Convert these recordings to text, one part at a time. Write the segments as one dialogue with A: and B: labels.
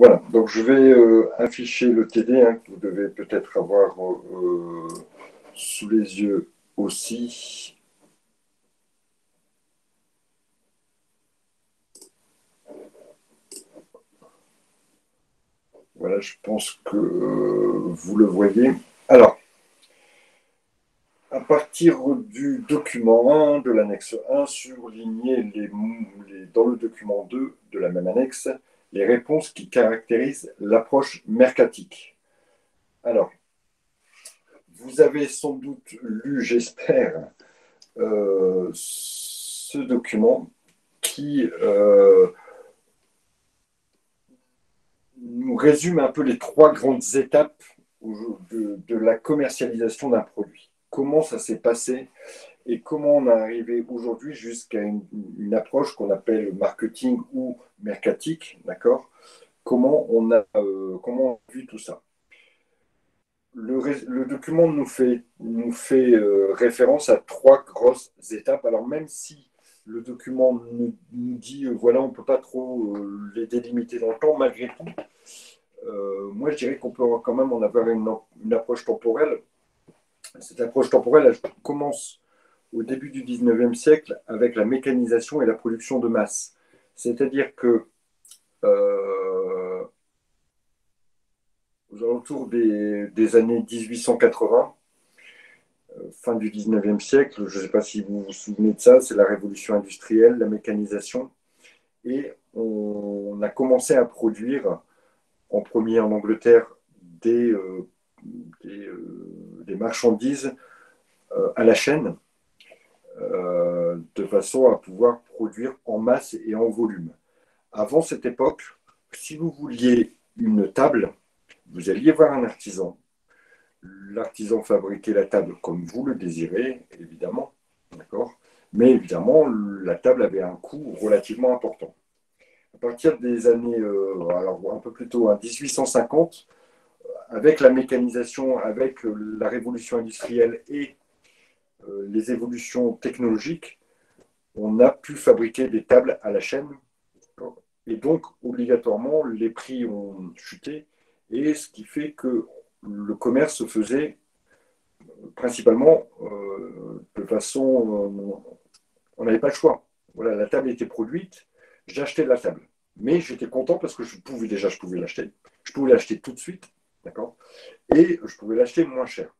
A: Voilà, donc je vais afficher le TD hein, que vous devez peut-être avoir sous les yeux aussi. Voilà, je pense que vous le voyez. Alors, à partir du document 1 de l'annexe 1, surlignez dans le document 2 de la même annexe les réponses qui caractérisent l'approche mercatique. Alors, vous avez sans doute lu, j'espère, ce document qui nous résume un peu les trois grandes étapes de la commercialisation d'un produit. Comment ça s'est passé et comment on est arrivé aujourd'hui jusqu'à une approche qu'on appelle marketing ou mercatique, d'accord? Comment on vu tout ça? Le document nous fait référence à trois grosses étapes. Alors même si le document nous dit, voilà, on ne peut pas trop les délimiter dans le temps, malgré tout, moi je dirais qu'on peut quand même en avoir une approche temporelle. Cette approche temporelle, elle commence au début du 19e siècle avec la mécanisation et la production de masse. C'est-à-dire que euh, aux alentours des années 1880, fin du 19e siècle, je ne sais pas si vous vous souvenez de ça, c'est la révolution industrielle, la mécanisation, et on a commencé à produire en premier en Angleterre des, euh, des marchandises à la chaîne, de façon à pouvoir produire en masse et en volume. Avant cette époque, si vous vouliez une table, vous alliez voir un artisan. L'artisan fabriquait la table comme vous le désirez, évidemment, d'accord. Mais évidemment, la table avait un coût relativement important. À partir des années, alors un peu plus tôt, hein, 1850, avec la mécanisation, avec la révolution industrielle et les évolutions technologiques, on a pu fabriquer des tables à la chaîne. Et donc, obligatoirement, les prix ont chuté, et ce qui fait que le commerce se faisait principalement de façon. On n'avait pas le choix. Voilà, la table était produite, j'achetais de la table. Mais j'étais content parce que je pouvais l'acheter. Je pouvais l'acheter tout de suite, d'accord. Et je pouvais l'acheter moins cher.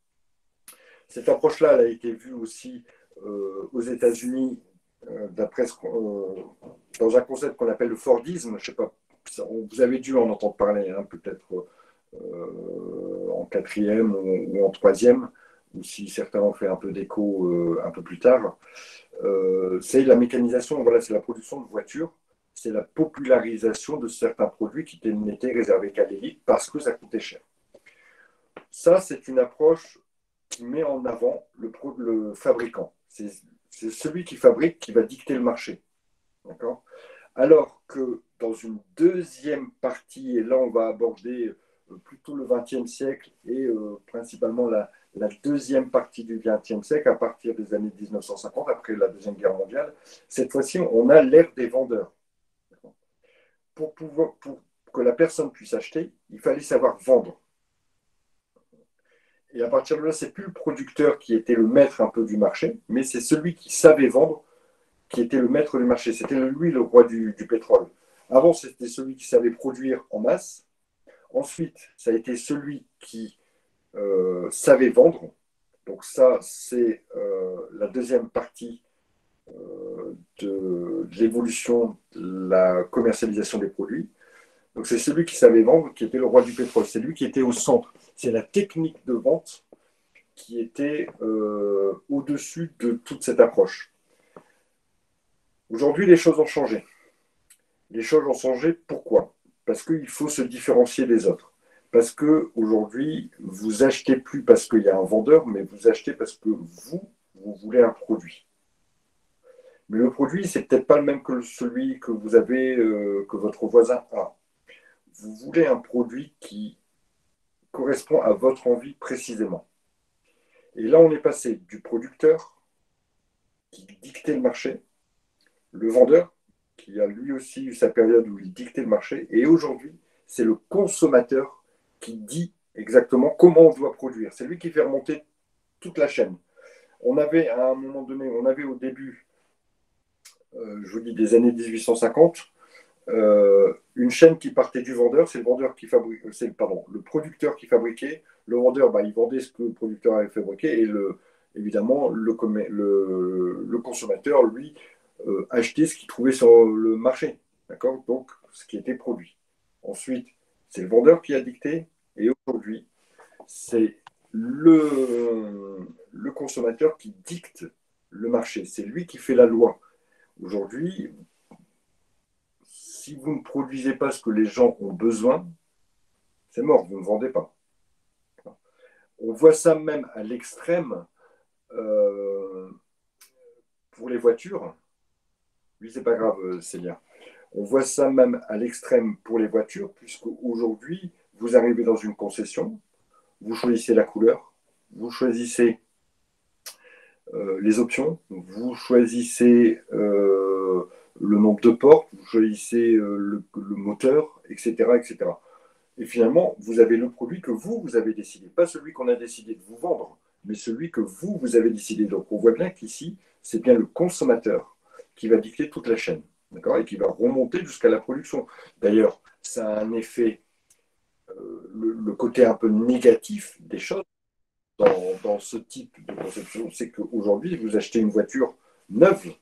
A: Cette approche-là, elle a été vue aussi aux États-Unis dans un concept qu'on appelle le Fordisme. Je sais pas, vous avez dû en entendre parler, hein, peut-être en quatrième ou en troisième, ou si certains ont fait un peu d'écho un peu plus tard. C'est la mécanisation, voilà, c'est la production de voitures, c'est la popularisation de certains produits qui n'étaient réservés qu'à l'élite parce que ça coûtait cher. Ça, c'est une approche qui met en avant le fabricant. C'est celui qui fabrique qui va dicter le marché. D'accord. Alors que dans une deuxième partie, et là on va aborder plutôt le XXe siècle et principalement la deuxième partie du XXe siècle, à partir des années 1950, après la Deuxième Guerre mondiale, cette fois-ci on a l'ère des vendeurs. Pour que la personne puisse acheter, il fallait savoir vendre. Et à partir de là, c'est plus le producteur qui était le maître un peu du marché, mais c'est celui qui savait vendre qui était le maître du marché. C'était lui le roi du pétrole. Avant, c'était celui qui savait produire en masse. Ensuite, ça a été celui qui savait vendre. Donc ça, c'est la deuxième partie de l'évolution de la commercialisation des produits. Donc c'est celui qui savait vendre qui était le roi du pétrole. C'est lui qui était au centre. C'est la technique de vente qui était au-dessus de toute cette approche. Aujourd'hui, les choses ont changé. Les choses ont changé. Pourquoi? Parce qu'il faut se différencier des autres. Parce qu'aujourd'hui, vous achetez plus parce qu'il y a un vendeur, mais vous achetez parce que vous voulez un produit. Mais le produit, c'est peut-être pas le même que celui que vous avez, que votre voisin a. Vous voulez un produit qui correspond à votre envie précisément. Et là, on est passé du producteur qui dictait le marché, le vendeur qui a lui aussi eu sa période où il dictait le marché, et aujourd'hui, c'est le consommateur qui dit exactement comment on doit produire. C'est lui qui fait remonter toute la chaîne. On avait à un moment donné, on avait au début, je vous dis des années 1850, une chaîne qui partait du vendeur, c'est le vendeur qui fabrique, c'est pardon, le producteur qui fabriquait, le vendeur, il vendait ce que le producteur avait fabriqué et évidemment le consommateur, lui, achetait ce qu'il trouvait sur le marché, d'accord? Donc ce qui était produit. Ensuite, c'est le vendeur qui a dicté et aujourd'hui, c'est le consommateur qui dicte le marché, c'est lui qui fait la loi. Aujourd'hui, si vous ne produisez pas ce que les gens ont besoin, c'est mort, vous ne vendez pas. On voit ça même à l'extrême pour les voitures. Oui, c'est pas grave, Célia. On voit ça même à l'extrême pour les voitures, puisque aujourd'hui, vous arrivez dans une concession, vous choisissez la couleur, vous choisissez les options, vous choisissez le nombre de portes, vous choisissez le moteur, etc., etc. Et finalement, vous avez le produit que vous avez décidé, pas celui qu'on a décidé de vous vendre, mais celui que vous avez décidé. Donc on voit bien qu'ici, c'est bien le consommateur qui va dicter toute la chaîne, d'accord, et qui va remonter jusqu'à la production. D'ailleurs, ça a un effet, le côté un peu négatif des choses dans ce type de conception, c'est qu'aujourd'hui, vous achetez une voiture neuve,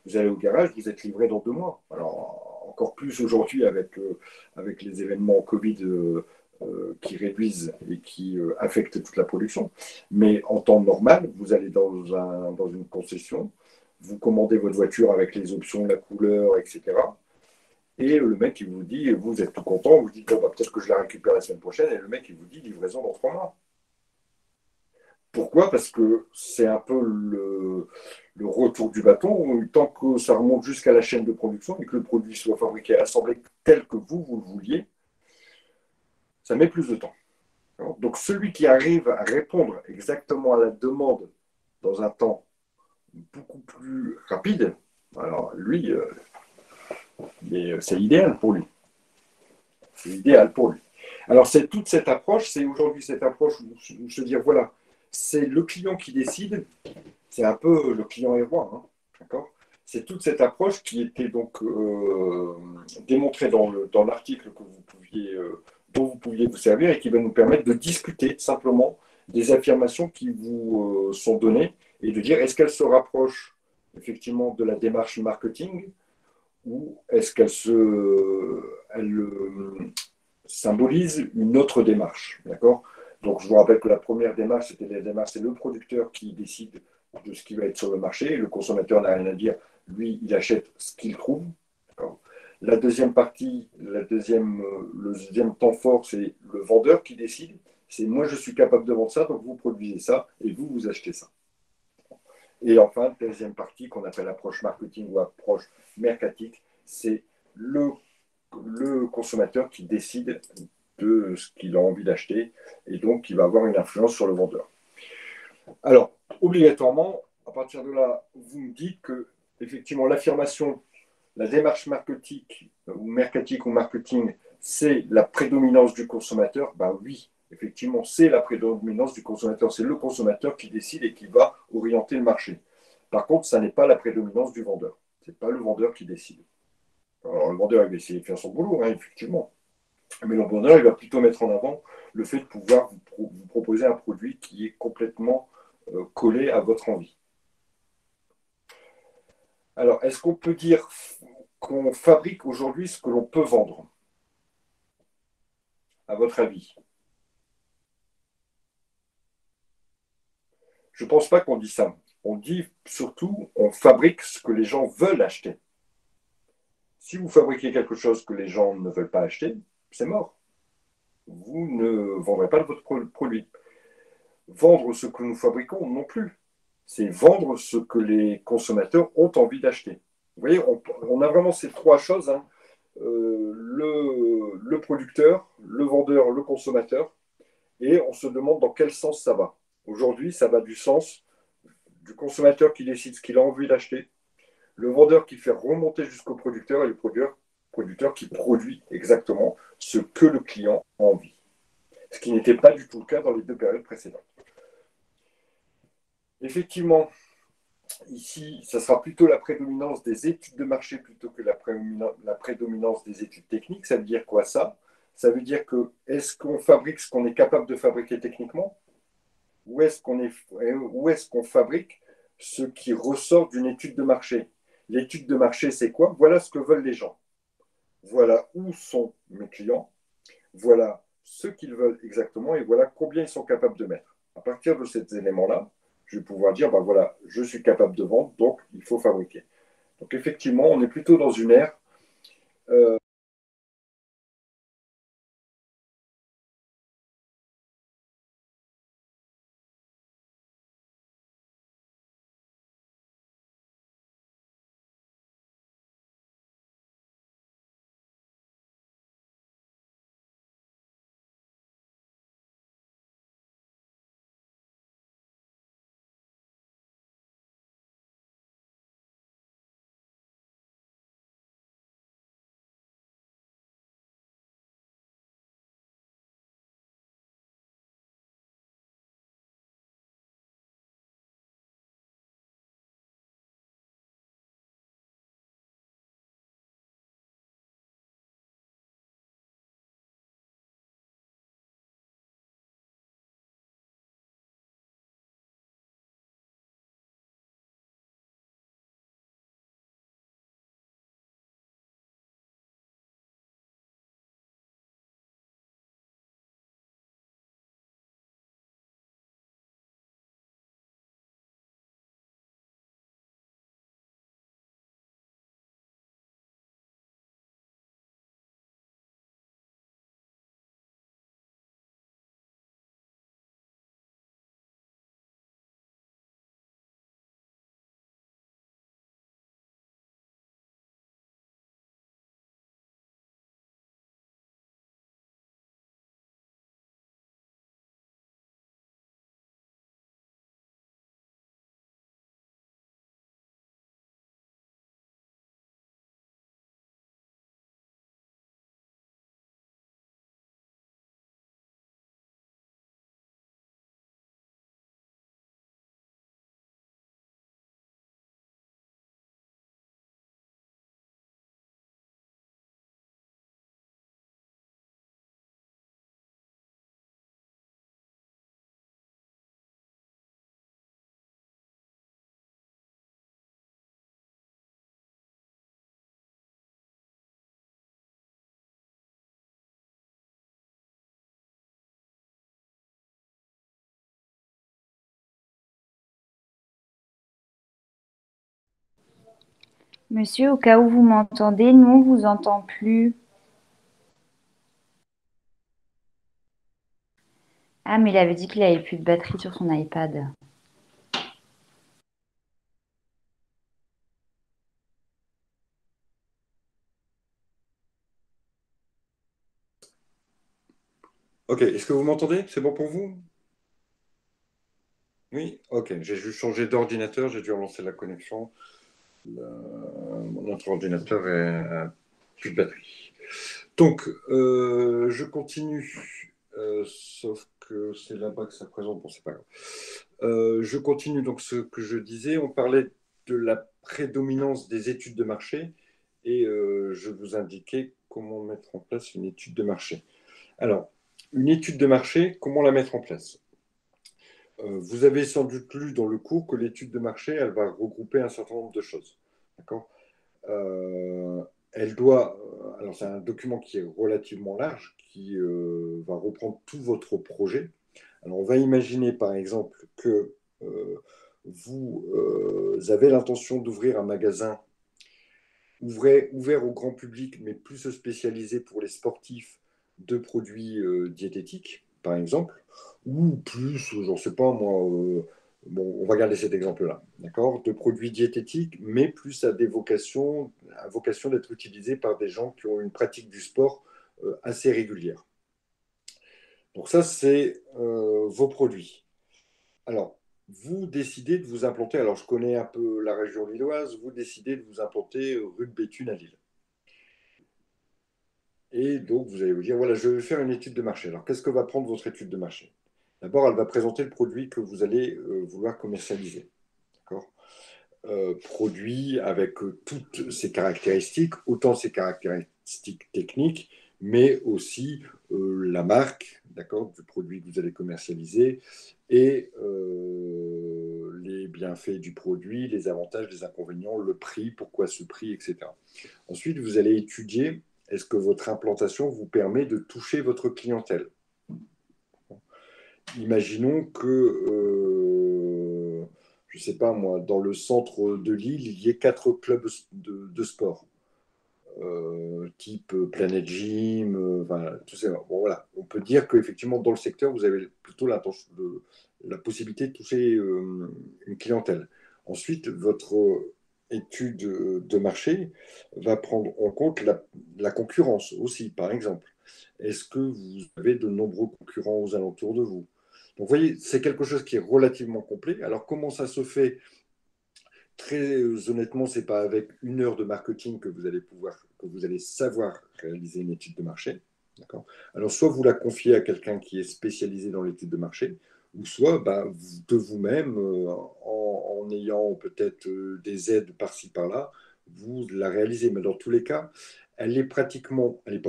A: vous allez au garage, vous êtes livré dans 2 mois. Alors, encore plus aujourd'hui avec les événements Covid qui réduisent et qui affectent toute la production. Mais en temps normal, vous allez dans une concession, vous commandez votre voiture avec les options, la couleur, etc. Et le mec, il vous dit, vous êtes tout content, vous dites, bon, peut-être que je la récupère la semaine prochaine, et le mec, il vous dit, livraison dans 3 mois. Pourquoi? Parce que c'est un peu le retour du bâton. Tant que ça remonte jusqu'à la chaîne de production et que le produit soit fabriqué, assemblé tel que vous le vouliez, ça met plus de temps. Donc celui qui arrive à répondre exactement à la demande dans un temps beaucoup plus rapide, alors lui, c'est idéal pour lui. C'est idéal pour lui. Alors c'est toute cette approche, c'est aujourd'hui cette approche où se dire, voilà, c'est le client qui décide. C'est un peu le client est roi, hein, d'accord? C'est toute cette approche qui était donc démontrée dans l'article dont vous pouviez vous servir et qui va nous permettre de discuter simplement des affirmations qui vous sont données et de dire est-ce qu'elles se rapprochent effectivement de la démarche marketing ou est-ce qu'elle symbolise une autre démarche, d'accord? Donc je vous rappelle que la première démarche, c'est le producteur qui décide de ce qui va être sur le marché. Le consommateur n'a rien à dire. Lui, il achète ce qu'il trouve. La deuxième partie, le deuxième temps fort, c'est le vendeur qui décide. C'est moi, je suis capable de vendre ça, donc vous produisez ça et vous achetez ça. Et enfin, deuxième partie qu'on appelle approche marketing ou approche mercatique, c'est le consommateur qui décide de ce qu'il a envie d'acheter et donc qui va avoir une influence sur le vendeur. Alors, obligatoirement, à partir de là, vous me dites que, effectivement, l'affirmation, la démarche mercatique ou marketing, c'est la prédominance du consommateur. Ben oui, effectivement, c'est la prédominance du consommateur. C'est le consommateur qui décide et qui va orienter le marché. Par contre, ça n'est pas la prédominance du vendeur. Ce n'est pas le vendeur qui décide. Alors, le vendeur, il va essayer de faire son boulot, hein, effectivement. Mais le vendeur, il va plutôt mettre en avant le fait de pouvoir vous proposer un produit qui est complètement collé à votre envie. Alors, est-ce qu'on peut dire qu'on fabrique aujourd'hui ce que l'on peut vendre, à votre avis? Je ne pense pas qu'on dit ça. On dit surtout, on fabrique ce que les gens veulent acheter. Si vous fabriquez quelque chose que les gens ne veulent pas acheter, c'est mort. Vous ne vendrez pas votre produit. Vendre ce que nous fabriquons non plus. C'est vendre ce que les consommateurs ont envie d'acheter. Vous voyez, on a vraiment ces 3 choses, hein. Le producteur, le vendeur, le consommateur, et on se demande dans quel sens ça va. Aujourd'hui, ça va du sens du consommateur qui décide ce qu'il a envie d'acheter, le vendeur qui fait remonter jusqu'au producteur et le producteur qui produit exactement ce que le client a envie. Ce qui n'était pas du tout le cas dans les deux périodes précédentes. Effectivement, ici, ça sera plutôt la prédominance des études de marché plutôt que la prédominance des études techniques. Ça veut dire quoi ça? Ça veut dire que est-ce qu'on fabrique ce qu'on est capable de fabriquer techniquement ou est-ce qu'on fabrique ce qui ressort d'une étude de marché? L'étude de marché, c'est quoi? Voilà ce que veulent les gens. Voilà où sont mes clients. Voilà ce qu'ils veulent exactement et voilà combien ils sont capables de mettre. À partir de ces éléments-là, je vais pouvoir dire, ben voilà, je suis capable de vendre, donc il faut fabriquer. Donc effectivement, on est plutôt dans une ère. euh,
B: Monsieur, au cas où vous m'entendez, nous, on vous entend plus. Ah, mais il avait dit qu'il avait plus de batterie sur son iPad.
A: Ok, est-ce que vous m'entendez? C'est bon pour vous? Oui, ok. J'ai juste changé d'ordinateur, j'ai dû relancer la connexion. Notre ordinateur a plus de batterie. Donc, je continue, sauf que c'est là-bas que ça présente. Bon, c'est pas grave. Je continue donc ce que je disais. On parlait de la prédominance des études de marché et je vous indiquais comment mettre en place une étude de marché. Alors, une étude de marché, comment la mettre en place? Vous avez sans doute lu dans le cours que l'étude de marché, elle va regrouper un certain nombre de choses. D'accord? Elle doit, alors c'est un document qui est relativement large, qui va reprendre tout votre projet. Alors on va imaginer par exemple que vous avez l'intention d'ouvrir un magasin ouvert au grand public, mais plus spécialisé pour les sportifs de produits diététiques, par exemple, ou plus, je ne sais pas moi, bon, on va garder cet exemple-là, d'accord, de produits diététiques, mais plus à vocation d'être utilisés par des gens qui ont une pratique du sport assez régulière. Donc ça, c'est vos produits. Alors, vous décidez de vous implanter, alors je connais un peu la région lilloise, vous décidez de vous implanter rue de Béthune à Lille. Et donc, vous allez vous dire, voilà, je vais faire une étude de marché. Alors, qu'est-ce que va prendre votre étude de marché? D'abord, elle va présenter le produit que vous allez vouloir commercialiser. D'accord. Produit avec toutes ses caractéristiques, autant ses caractéristiques techniques, mais aussi la marque, d'accord, du produit que vous allez commercialiser et les bienfaits du produit, les avantages, les inconvénients, le prix, pourquoi ce prix, etc. Ensuite, vous allez étudier est-ce que votre implantation vous permet de toucher votre clientèle. Imaginons que, je ne sais pas moi, dans le centre de l'île, il y ait 4 clubs de sport, type Planet Gym, enfin, tout ça. Bon, voilà. On peut dire qu'effectivement, dans le secteur, vous avez plutôt la possibilité de toucher une clientèle. Ensuite, votre étude de marché va prendre en compte la concurrence aussi, par exemple. Est-ce que vous avez de nombreux concurrents aux alentours de vous? Donc, vous voyez, c'est quelque chose qui est relativement complet. Alors, comment ça se fait? Très honnêtement, ce n'est pas avec 1 heure de marketing que vous allez savoir réaliser une étude de marché. D'accord. Alors, soit vous la confiez à quelqu'un qui est spécialisé dans l'étude de marché, ou soit bah, de vous-même, en ayant peut-être des aides par-ci, par-là, vous la réalisez. Mais dans tous les cas, elle n'est pas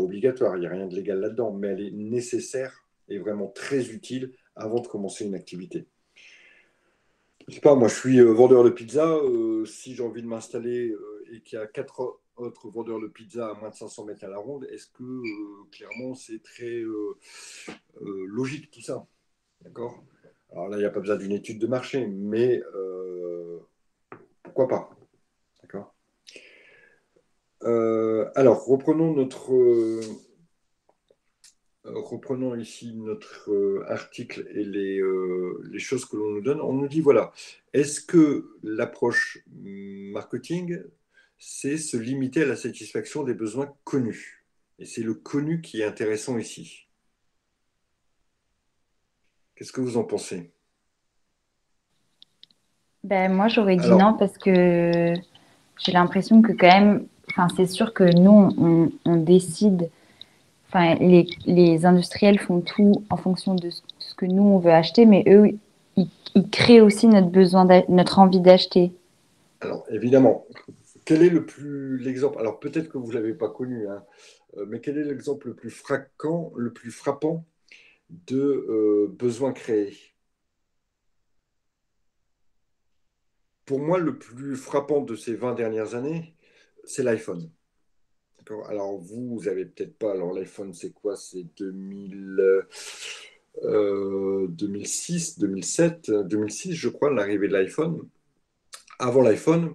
A: obligatoire, il n'y a rien de légal là-dedans, mais elle est nécessaire et vraiment très utile avant de commencer une activité. Je sais pas, moi je suis vendeur de pizza. Si j'ai envie de m'installer et qu'il y a 4 autres vendeurs de pizza à moins de 500 mètres à la ronde, est-ce que clairement c'est très logique tout ça? D'accord. Alors là, il n'y a pas besoin d'une étude de marché, mais pourquoi pas? D'accord. Alors, reprenons ici notre article et les choses que l'on nous donne. On nous dit, voilà, est-ce que l'approche marketing, c'est se limiter à la satisfaction des besoins connus? Et c'est le connu qui est intéressant ici. Qu'est-ce que vous en pensez?
B: Ben, moi, j'aurais dit
A: Alors,
B: non parce que j'ai l'impression que quand même, enfin, c'est sûr que nous, on décide, enfin, les industriels font tout en fonction de ce que nous, on veut acheter, mais eux, ils créent aussi notre besoin, notre envie d'acheter.
A: alors, évidemment, quel est l'exemple? Alors, peut-être que vous ne l'avez pas connu, hein, mais quel est l'exemple le plus frappant de besoin créé? Pour moi, le plus frappant de ces 20 dernières années, c'est l'iPhone. D'accord. Alors, vous avez peut-être pas. Alors, l'iPhone, c'est quoi? C'est 2006, 2007, 2006, je crois, l'arrivée de l'iPhone. Avant l'iPhone,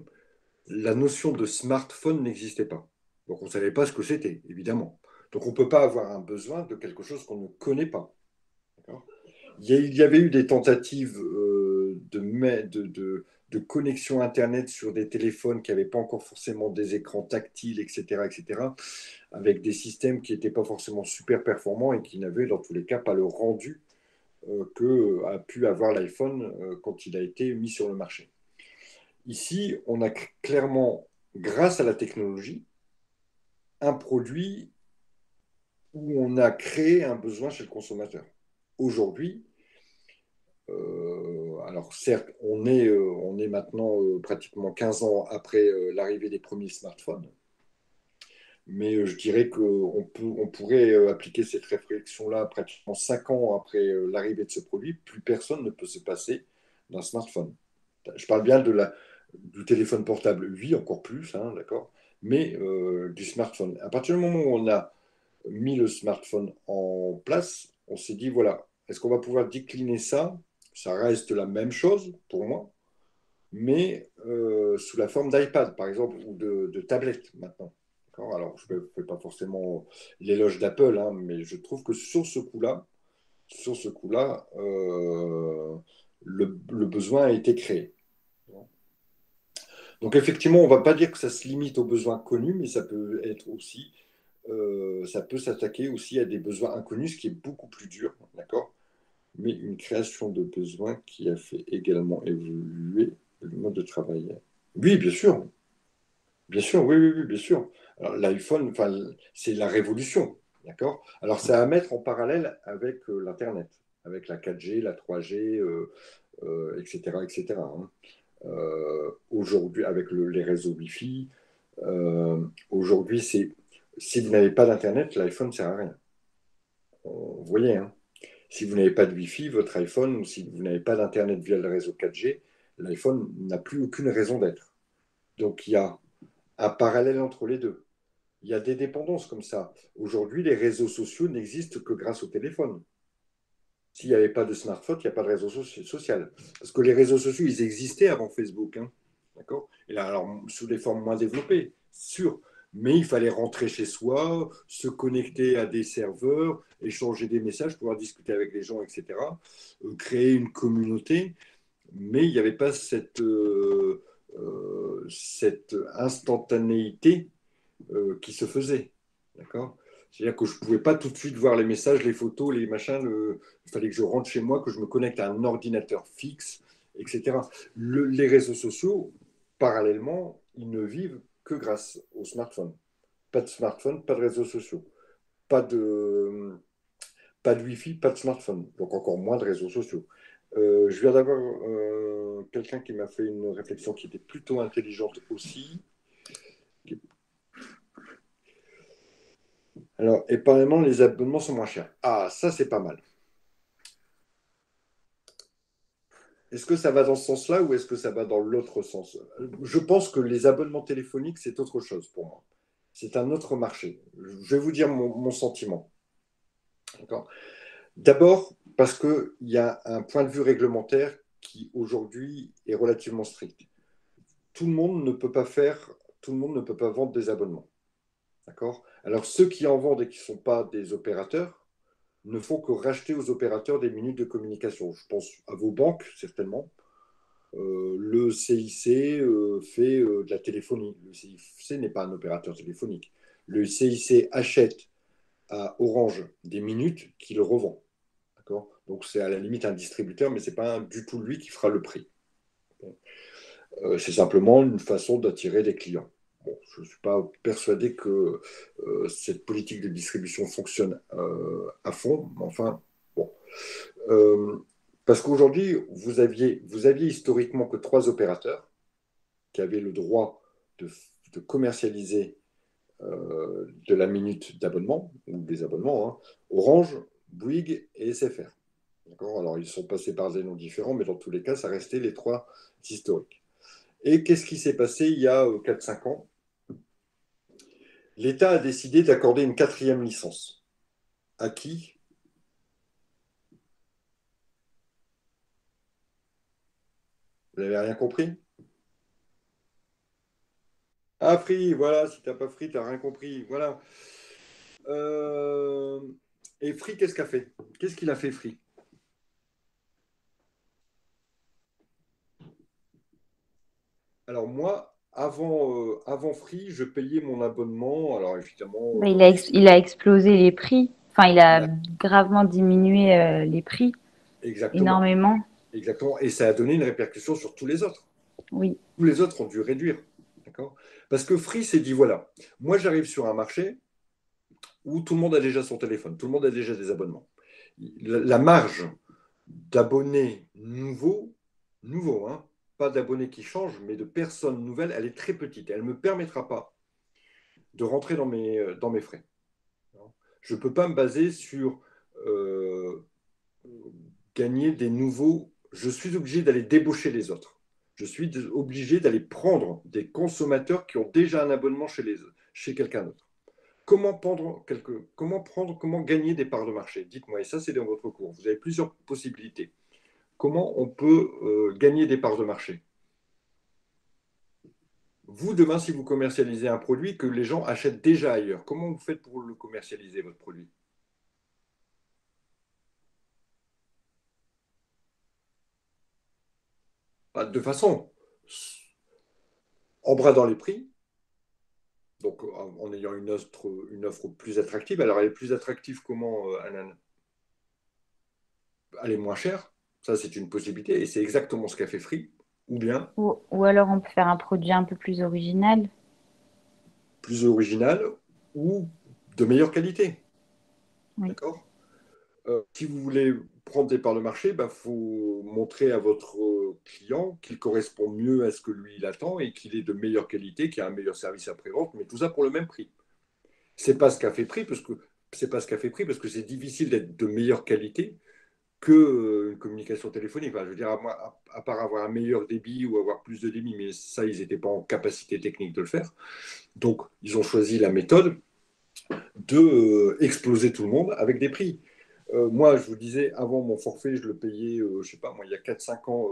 A: la notion de smartphone n'existait pas. Donc, on ne savait pas ce que c'était, évidemment. Donc, on ne peut pas avoir un besoin de quelque chose qu'on ne connaît pas. D'accord. Il y avait eu des tentatives de connexion Internet sur des téléphones qui n'avaient pas encore forcément des écrans tactiles, etc., etc., avec des systèmes qui n'étaient pas forcément super performants et qui n'avaient dans tous les cas pas le rendu que a pu avoir l'iPhone quand il a été mis sur le marché. Ici, on a clairement, grâce à la technologie, un produit où on a créé un besoin chez le consommateur. Aujourd'hui, alors certes, on est maintenant pratiquement 15 ans après l'arrivée des premiers smartphones, mais je dirais on pourrait appliquer cette réflexion-là pratiquement 5 ans après l'arrivée de ce produit. Plus personne ne peut se passer d'un smartphone. Je parle bien du téléphone portable, oui, encore plus, hein, d'accord, mais du smartphone. À partir du moment où on a mis le smartphone en place, on s'est dit, voilà, est-ce qu'on va pouvoir décliner ça? Ça reste la même chose pour moi, mais sous la forme d'iPad, par exemple, ou de tablette maintenant. D'accord. Alors, je ne fais pas forcément l'éloge d'Apple, hein, mais je trouve que sur ce coup-là, le besoin a été créé. Donc, effectivement, on ne va pas dire que ça se limite aux besoins connus, mais ça peut être aussi, ça peut s'attaquer aussi à des besoins inconnus, ce qui est beaucoup plus dur, d'accord? Mais une création de besoins qui a fait également évoluer le mode de travail. Oui, bien sûr, oui, oui, oui, bien sûr. Alors, l'iPhone, enfin, c'est la révolution, d'accord? Alors, c'est à mettre en parallèle avec l'Internet, avec la 4G, la 3G, etc., etc., hein. Aujourd'hui, avec les réseaux Wi-Fi, aujourd'hui, si vous n'avez pas d'Internet, l'iPhone ne sert à rien. Vous voyez, hein? Si vous n'avez pas de Wi-Fi, votre iPhone, ou si vous n'avez pas d'Internet via le réseau 4G, l'iPhone n'a plus aucune raison d'être. Donc, il y a un parallèle entre les deux. Il y a des dépendances comme ça. Aujourd'hui, les réseaux sociaux n'existent que grâce au téléphone. S'il n'y avait pas de smartphone, il n'y a pas de réseau social. Parce que les réseaux sociaux, ils existaient avant Facebook, hein. D'accord? Et là, alors, sous des formes moins développées, sûr. Mais il fallait rentrer chez soi, se connecter à des serveurs, échanger des messages, pouvoir discuter avec les gens, etc. Créer une communauté. Mais il n'y avait pas cette instantanéité qui se faisait. D'accord? C'est-à-dire que je ne pouvais pas tout de suite voir les messages, les photos, les machins. Il fallait que je rentre chez moi, que je me connecte à un ordinateur fixe, etc. Les réseaux sociaux, parallèlement, ils ne vivent que grâce au smartphone. Pas de smartphone, pas de réseaux sociaux. Pas de, pas de Wi-Fi, pas de smartphone. Donc encore moins de réseaux sociaux. Je viens d'avoir quelqu'un qui m'a fait une réflexion qui était plutôt intelligente aussi. Alors, épargnement, les abonnements sont moins chers. Ah, ça, c'est pas mal. Est-ce que ça va dans ce sens-là ou est-ce que ça va dans l'autre sens? Je pense que les abonnements téléphoniques, c'est autre chose pour moi. C'est un autre marché. Je vais vous dire mon sentiment. D'accord. D'abord, parce qu'il y a un point de vue réglementaire qui, aujourd'hui, est relativement strict. Tout le monde ne peut pas faire, tout le monde ne peut pas vendre des abonnements. D'accord. Alors, ceux qui en vendent et qui ne sont pas des opérateurs, ne font que racheter aux opérateurs des minutes de communication. Je pense à vos banques, certainement. Le CIC fait de la téléphonie. Le CIC n'est pas un opérateur téléphonique. Le CIC achète à Orange des minutes qu'il revend. D'accord. Donc c'est à la limite un distributeur, mais ce n'est pas du tout lui qui fera le prix. C'est simplement une façon d'attirer des clients. Bon, je ne suis pas persuadé que cette politique de distribution fonctionne à fond, mais enfin, bon. Euh, Parce qu'aujourd'hui, vous aviez historiquement que trois opérateurs qui avaient le droit de commercialiser de la minute d'abonnement, ou des abonnements, hein, Orange, Bouygues et SFR. D'accord. Alors, ils sont passés par des noms différents, mais dans tous les cas, ça restait les trois historiques. Et qu'est-ce qui s'est passé il y a 4-5 ans? L'État a décidé d'accorder une quatrième licence. À qui? Vous n'avez rien compris? Ah, Free, voilà, si t'as pas Free, t'as rien compris. Voilà. Euh, Et Free, qu'est-ce qu'a fait? Qu'est-ce qu'il a fait, Free? Alors moi, avant Free, je payais mon abonnement. Alors évidemment,
B: Bah, il a explosé les prix. Enfin, il
A: il
B: a
A: a
B: gravement diminué les prix,
A: exactement,
B: énormément.
A: exactement, et ça a donné une répercussion sur tous les autres.
B: Oui,
A: Tous les autres ont dû réduire, d'accord? Parce que Free s'est dit voilà, moi j'arrive sur un marché où tout le monde a déjà son téléphone, tout le monde a déjà des abonnements. La marge d'abonnés nouveaux, hein, pas d'abonnés qui changent, mais de personnes nouvelles, elle est très petite. Elle ne me permettra pas de rentrer dans mes frais. Je ne peux pas me baser sur euh, gagner des nouveaux. Je suis obligé d'aller débaucher les autres. Je suis obligé d'aller prendre des consommateurs qui ont déjà un abonnement chez quelqu'un d'autre. Comment gagner des parts de marché? Dites-moi, et ça c'est dans votre cours. Vous avez plusieurs possibilités. Comment on peut gagner des parts de marché? Vous, demain, si vous commercialisez un produit que les gens achètent déjà ailleurs, comment vous faites pour le commercialiser, votre produit? Bah, de façon, en bradant les prix, donc en ayant une offre plus attractive. Alors, elle est plus attractive comment, Anan? Elle est moins chère, ça c'est une possibilité, et c'est exactement ce qu'a fait Free. Ou bien
B: ou alors on peut faire un produit un peu plus original.
A: plus original ou de meilleure qualité.
B: Oui.
A: D'accord? Si vous voulez prendre des parts de marché, il faut montrer à votre client qu'il correspond mieux à ce que lui il attend et qu'il est de meilleure qualité, qu'il a un meilleur service après-vente, mais tout ça pour le même prix. C'est pas ce qu'a fait prix parce que c'est pas ce qu'a fait prix parce que c'est difficile d'être de meilleure qualité que une communication téléphonique. Enfin, je veux dire, à part avoir un meilleur débit ou avoir plus de débit, mais ça, ils n'étaient pas en capacité technique de le faire. Donc, ils ont choisi la méthode de exploser tout le monde avec des prix. Moi, je vous disais, avant mon forfait, je le payais, je sais pas, moi, il y a 4-5 ans,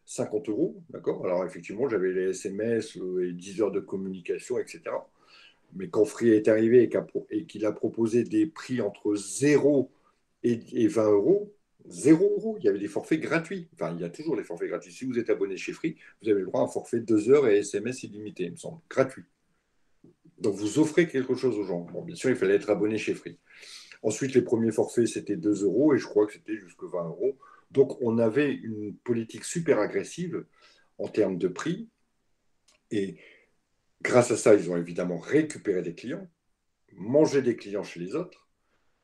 A: 50 euros. D'accord. Alors, effectivement, j'avais les SMS et 10 heures de communication, etc. Mais quand Free est arrivé et qu'il a proposé des prix entre 0 et 20 euros, 0 euros, il y avait des forfaits gratuits. Enfin, il y a toujours des forfaits gratuits. Si vous êtes abonné chez Free, vous avez le droit à un forfait 2 heures et SMS illimité, il me semble, gratuit. Donc, vous offrez quelque chose aux gens. Bon, bien sûr, il fallait être abonné chez Free. Ensuite, les premiers forfaits, c'était 2 euros et je crois que c'était jusque 20 euros. Donc, on avait une politique super agressive en termes de prix. Et grâce à ça, ils ont évidemment récupéré des clients, mangé des clients chez les autres.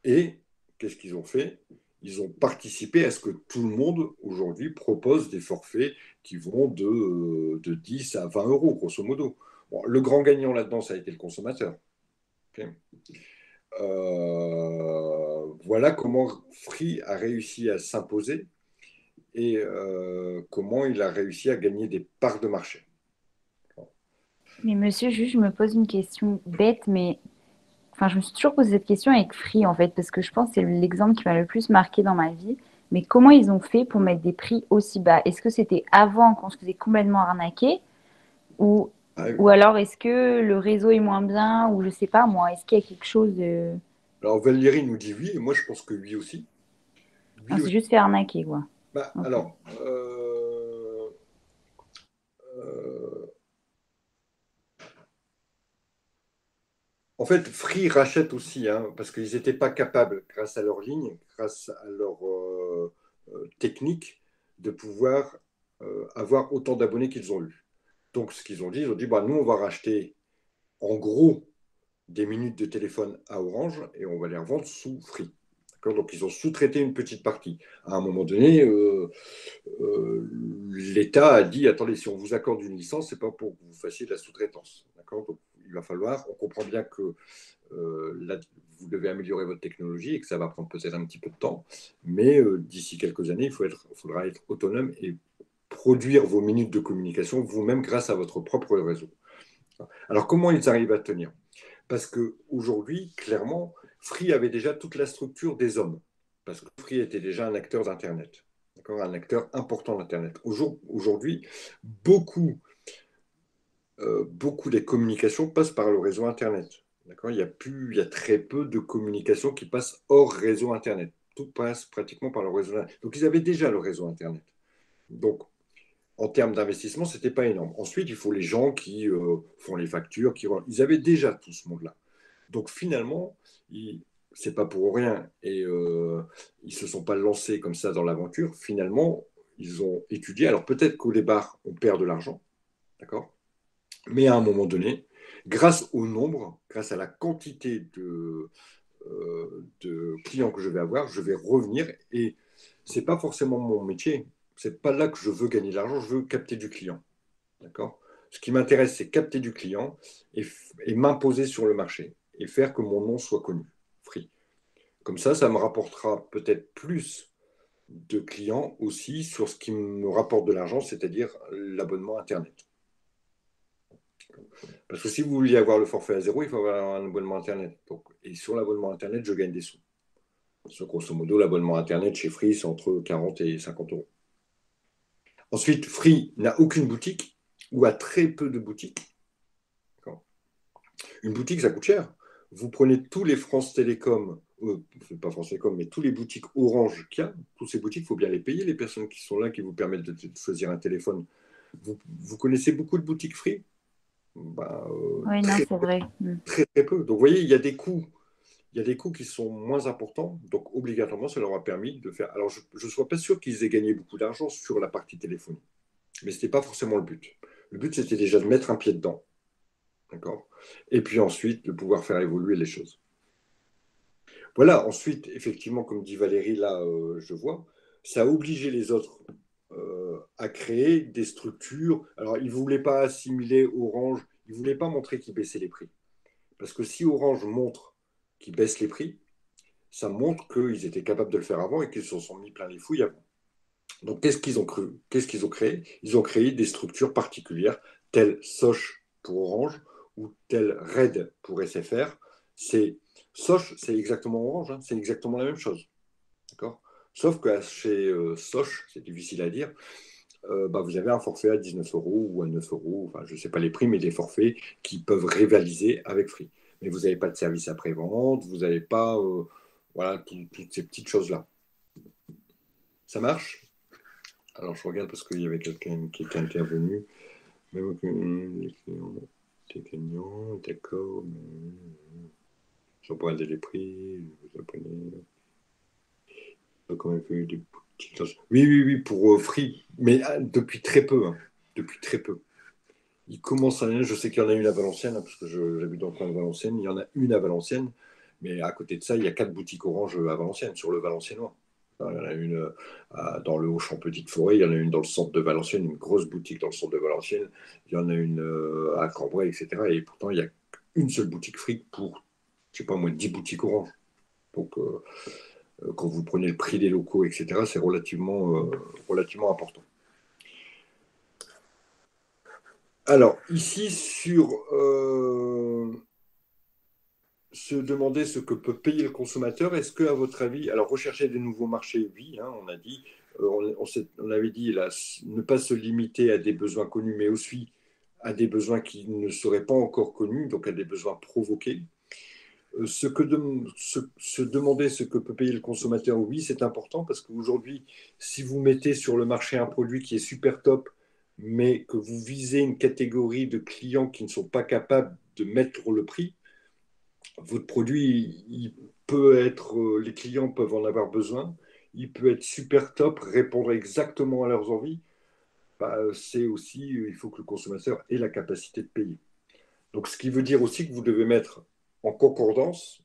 A: Et qu'est-ce qu'ils ont fait? Ils ont participé à ce que tout le monde aujourd'hui propose des forfaits qui vont de 10 à 20 euros, grosso modo. Bon, le grand gagnant là-dedans, ça a été le consommateur. Okay. Voilà comment Free a réussi à s'imposer et comment il a réussi à gagner des parts de marché.
B: Mais monsieur, juste, je me pose une question bête, mais enfin, je me suis toujours posé cette question avec Free, en fait, parce que je pense que c'est l'exemple qui m'a le plus marqué dans ma vie. Mais comment ils ont fait pour mettre des prix aussi bas? Est-ce que c'était avant qu'on se faisait complètement arnaquer? Ou,
A: Ah,
B: ou alors est-ce que le réseau est moins bien? Ou je sais pas, moi, est-ce qu'il y a quelque chose de...
A: alors Valérie nous dit oui, et moi je pense que oui aussi.
B: On
A: Oui
B: s'est
A: aussi.
B: juste fait arnaquer, quoi. Ok.
A: Alors, euh, en fait, Free rachète aussi, hein, parce qu'ils n'étaient pas capables, grâce à leur ligne, grâce à leur technique, de pouvoir avoir autant d'abonnés qu'ils ont eu. Donc, ce qu'ils ont dit, ils ont dit, bah, nous, on va racheter en gros des minutes de téléphone à Orange et on va les revendre sous Free. Donc, ils ont sous-traité une petite partie. À un moment donné, l'État a dit, attendez, si on vous accorde une licence, ce n'est pas pour que vous fassiez de la sous-traitance. Donc, il va falloir, on comprend bien que là, vous devez améliorer votre technologie et que ça va prendre peut-être un petit peu de temps. Mais d'ici quelques années, faudra être autonome et produire vos minutes de communication vous-même grâce à votre propre réseau. Alors, comment ils arrivent à tenir? Parce qu'aujourd'hui, clairement, Free avait déjà toute la structure des hommes. Parce que Free était déjà un acteur d'Internet. Un acteur important d'Internet. Aujourd'hui, beaucoup, beaucoup des communications passent par le réseau Internet. Il y a très peu de communications qui passent hors réseau Internet. Tout passe pratiquement par le réseau Internet. Donc, ils avaient déjà le réseau Internet. Donc, en termes d'investissement, ce n'était pas énorme. Ensuite, il faut les gens qui font les factures, ils avaient déjà tout ce monde-là. Donc finalement, c'est pas pour rien. Et ils se sont pas lancés comme ça dans l'aventure. Finalement, ils ont étudié. Alors peut-être qu'au départ, on perd de l'argent, d'accord? Mais à un moment donné, grâce au nombre, grâce à la quantité de clients que je vais avoir, je vais revenir. Et c'est pas forcément mon métier. C'est pas là que je veux gagner de l'argent. Je veux capter du client, d'accord? Ce qui m'intéresse, c'est capter du client et m'imposer sur le marché et faire que mon nom soit connu, Free. Comme ça me rapportera peut-être plus de clients aussi sur ce qui me rapporte de l'argent, c'est-à-dire l'abonnement Internet. Parce que si vous vouliez avoir le forfait à zéro, il faut avoir un abonnement Internet. Donc, et sur l'abonnement Internet, je gagne des sous. Parce que, grosso modo, l'abonnement Internet chez Free, c'est entre 40 et 50 euros. Ensuite, Free n'a aucune boutique ou a très peu de boutiques. Une boutique, ça coûte cher. Vous prenez tous les France Télécom, pas France Télécom, mais tous les boutiques Orange qu'il y a, toutes ces boutiques, il faut bien les payer, les personnes qui sont là, qui vous permettent de choisir un téléphone. Vous connaissez beaucoup de boutiques Free? Bah,
B: Oui, non, c'est vrai.
A: très, très peu. Donc, vous voyez, il y a des coûts qui sont moins importants. Donc, obligatoirement, ça leur a permis de faire. Alors, je ne suis pas sûr qu'ils aient gagné beaucoup d'argent sur la partie téléphonie. Mais ce n'était pas forcément le but. Le but, c'était déjà de mettre un pied dedans. D'accord? Et puis ensuite, de pouvoir faire évoluer les choses. Voilà, ensuite, effectivement, comme dit Valérie, là, je vois, ça a obligé les autres à créer des structures. Alors, ils ne voulaient pas assimiler Orange, ils ne voulaient pas montrer qu'ils baissaient les prix. Parce que si Orange montre qu'ils baissent les prix, ça montre qu'ils étaient capables de le faire avant et qu'ils se sont mis plein les fouilles avant. Donc, qu'est-ce qu'ils ont cru? Qu'est-ce qu'ils ont créé? Ils ont créé des structures particulières, telles Soch pour Orange ou telles RAID pour SFR. C'est Soch, c'est exactement Orange, hein, c'est exactement la même chose. D'accord? Sauf que chez Soch, c'est difficile à dire, bah, vous avez un forfait à 19 euros ou à 9 euros, enfin, je ne sais pas les prix, mais des forfaits qui peuvent rivaliser avec Free. Mais vous n'avez pas de service après-vente, vous n'avez pas voilà, toutes ces petites choses-là. Ça marche? Alors, je regarde parce qu'il y avait quelqu'un qui était intervenu. Même que les clients étaient gagnants, d'accord. Ils ont pas les prix, vous apprenez. Ils ont quand même fait des petites choses. Oui, oui, oui, pour Free, mais depuis très peu. Hein. Depuis très peu. Il commence à. Je sais qu'il y en a une à Valenciennes, hein, parce que j'habite dans le coin de Valenciennes. Il y en a une à Valenciennes, mais à côté de ça, il y a 4 boutiques Orange à Valenciennes, sur le Valenciennois. Il y en a une dans le Auchan Petite Forêt, il y en a une dans le centre de Valenciennes, une grosse boutique dans le centre de Valenciennes, il y en a une à Cambrai, etc. Et pourtant, il y a une seule boutique fric pour, je sais pas moi, 10 boutiques Orange. Donc, quand vous prenez le prix des locaux, etc., c'est relativement important. Alors, ici, sur se demander ce que peut payer le consommateur, est-ce que, à votre avis, alors rechercher des nouveaux marchés, oui, hein, on a dit, on avait dit là, ne pas se limiter à des besoins connus, mais aussi à des besoins qui ne seraient pas encore connus, donc à des besoins provoqués. Se demander ce que peut payer le consommateur, oui, c'est important parce qu'aujourd'hui, si vous mettez sur le marché un produit qui est super top, mais que vous visez une catégorie de clients qui ne sont pas capables de mettre le prix, votre produit, il peut être, les clients peuvent en avoir besoin, il peut être super top, répondre exactement à leurs envies. Bah, c'est aussi, il faut que le consommateur ait la capacité de payer. Donc, ce qui veut dire aussi que vous devez mettre en concordance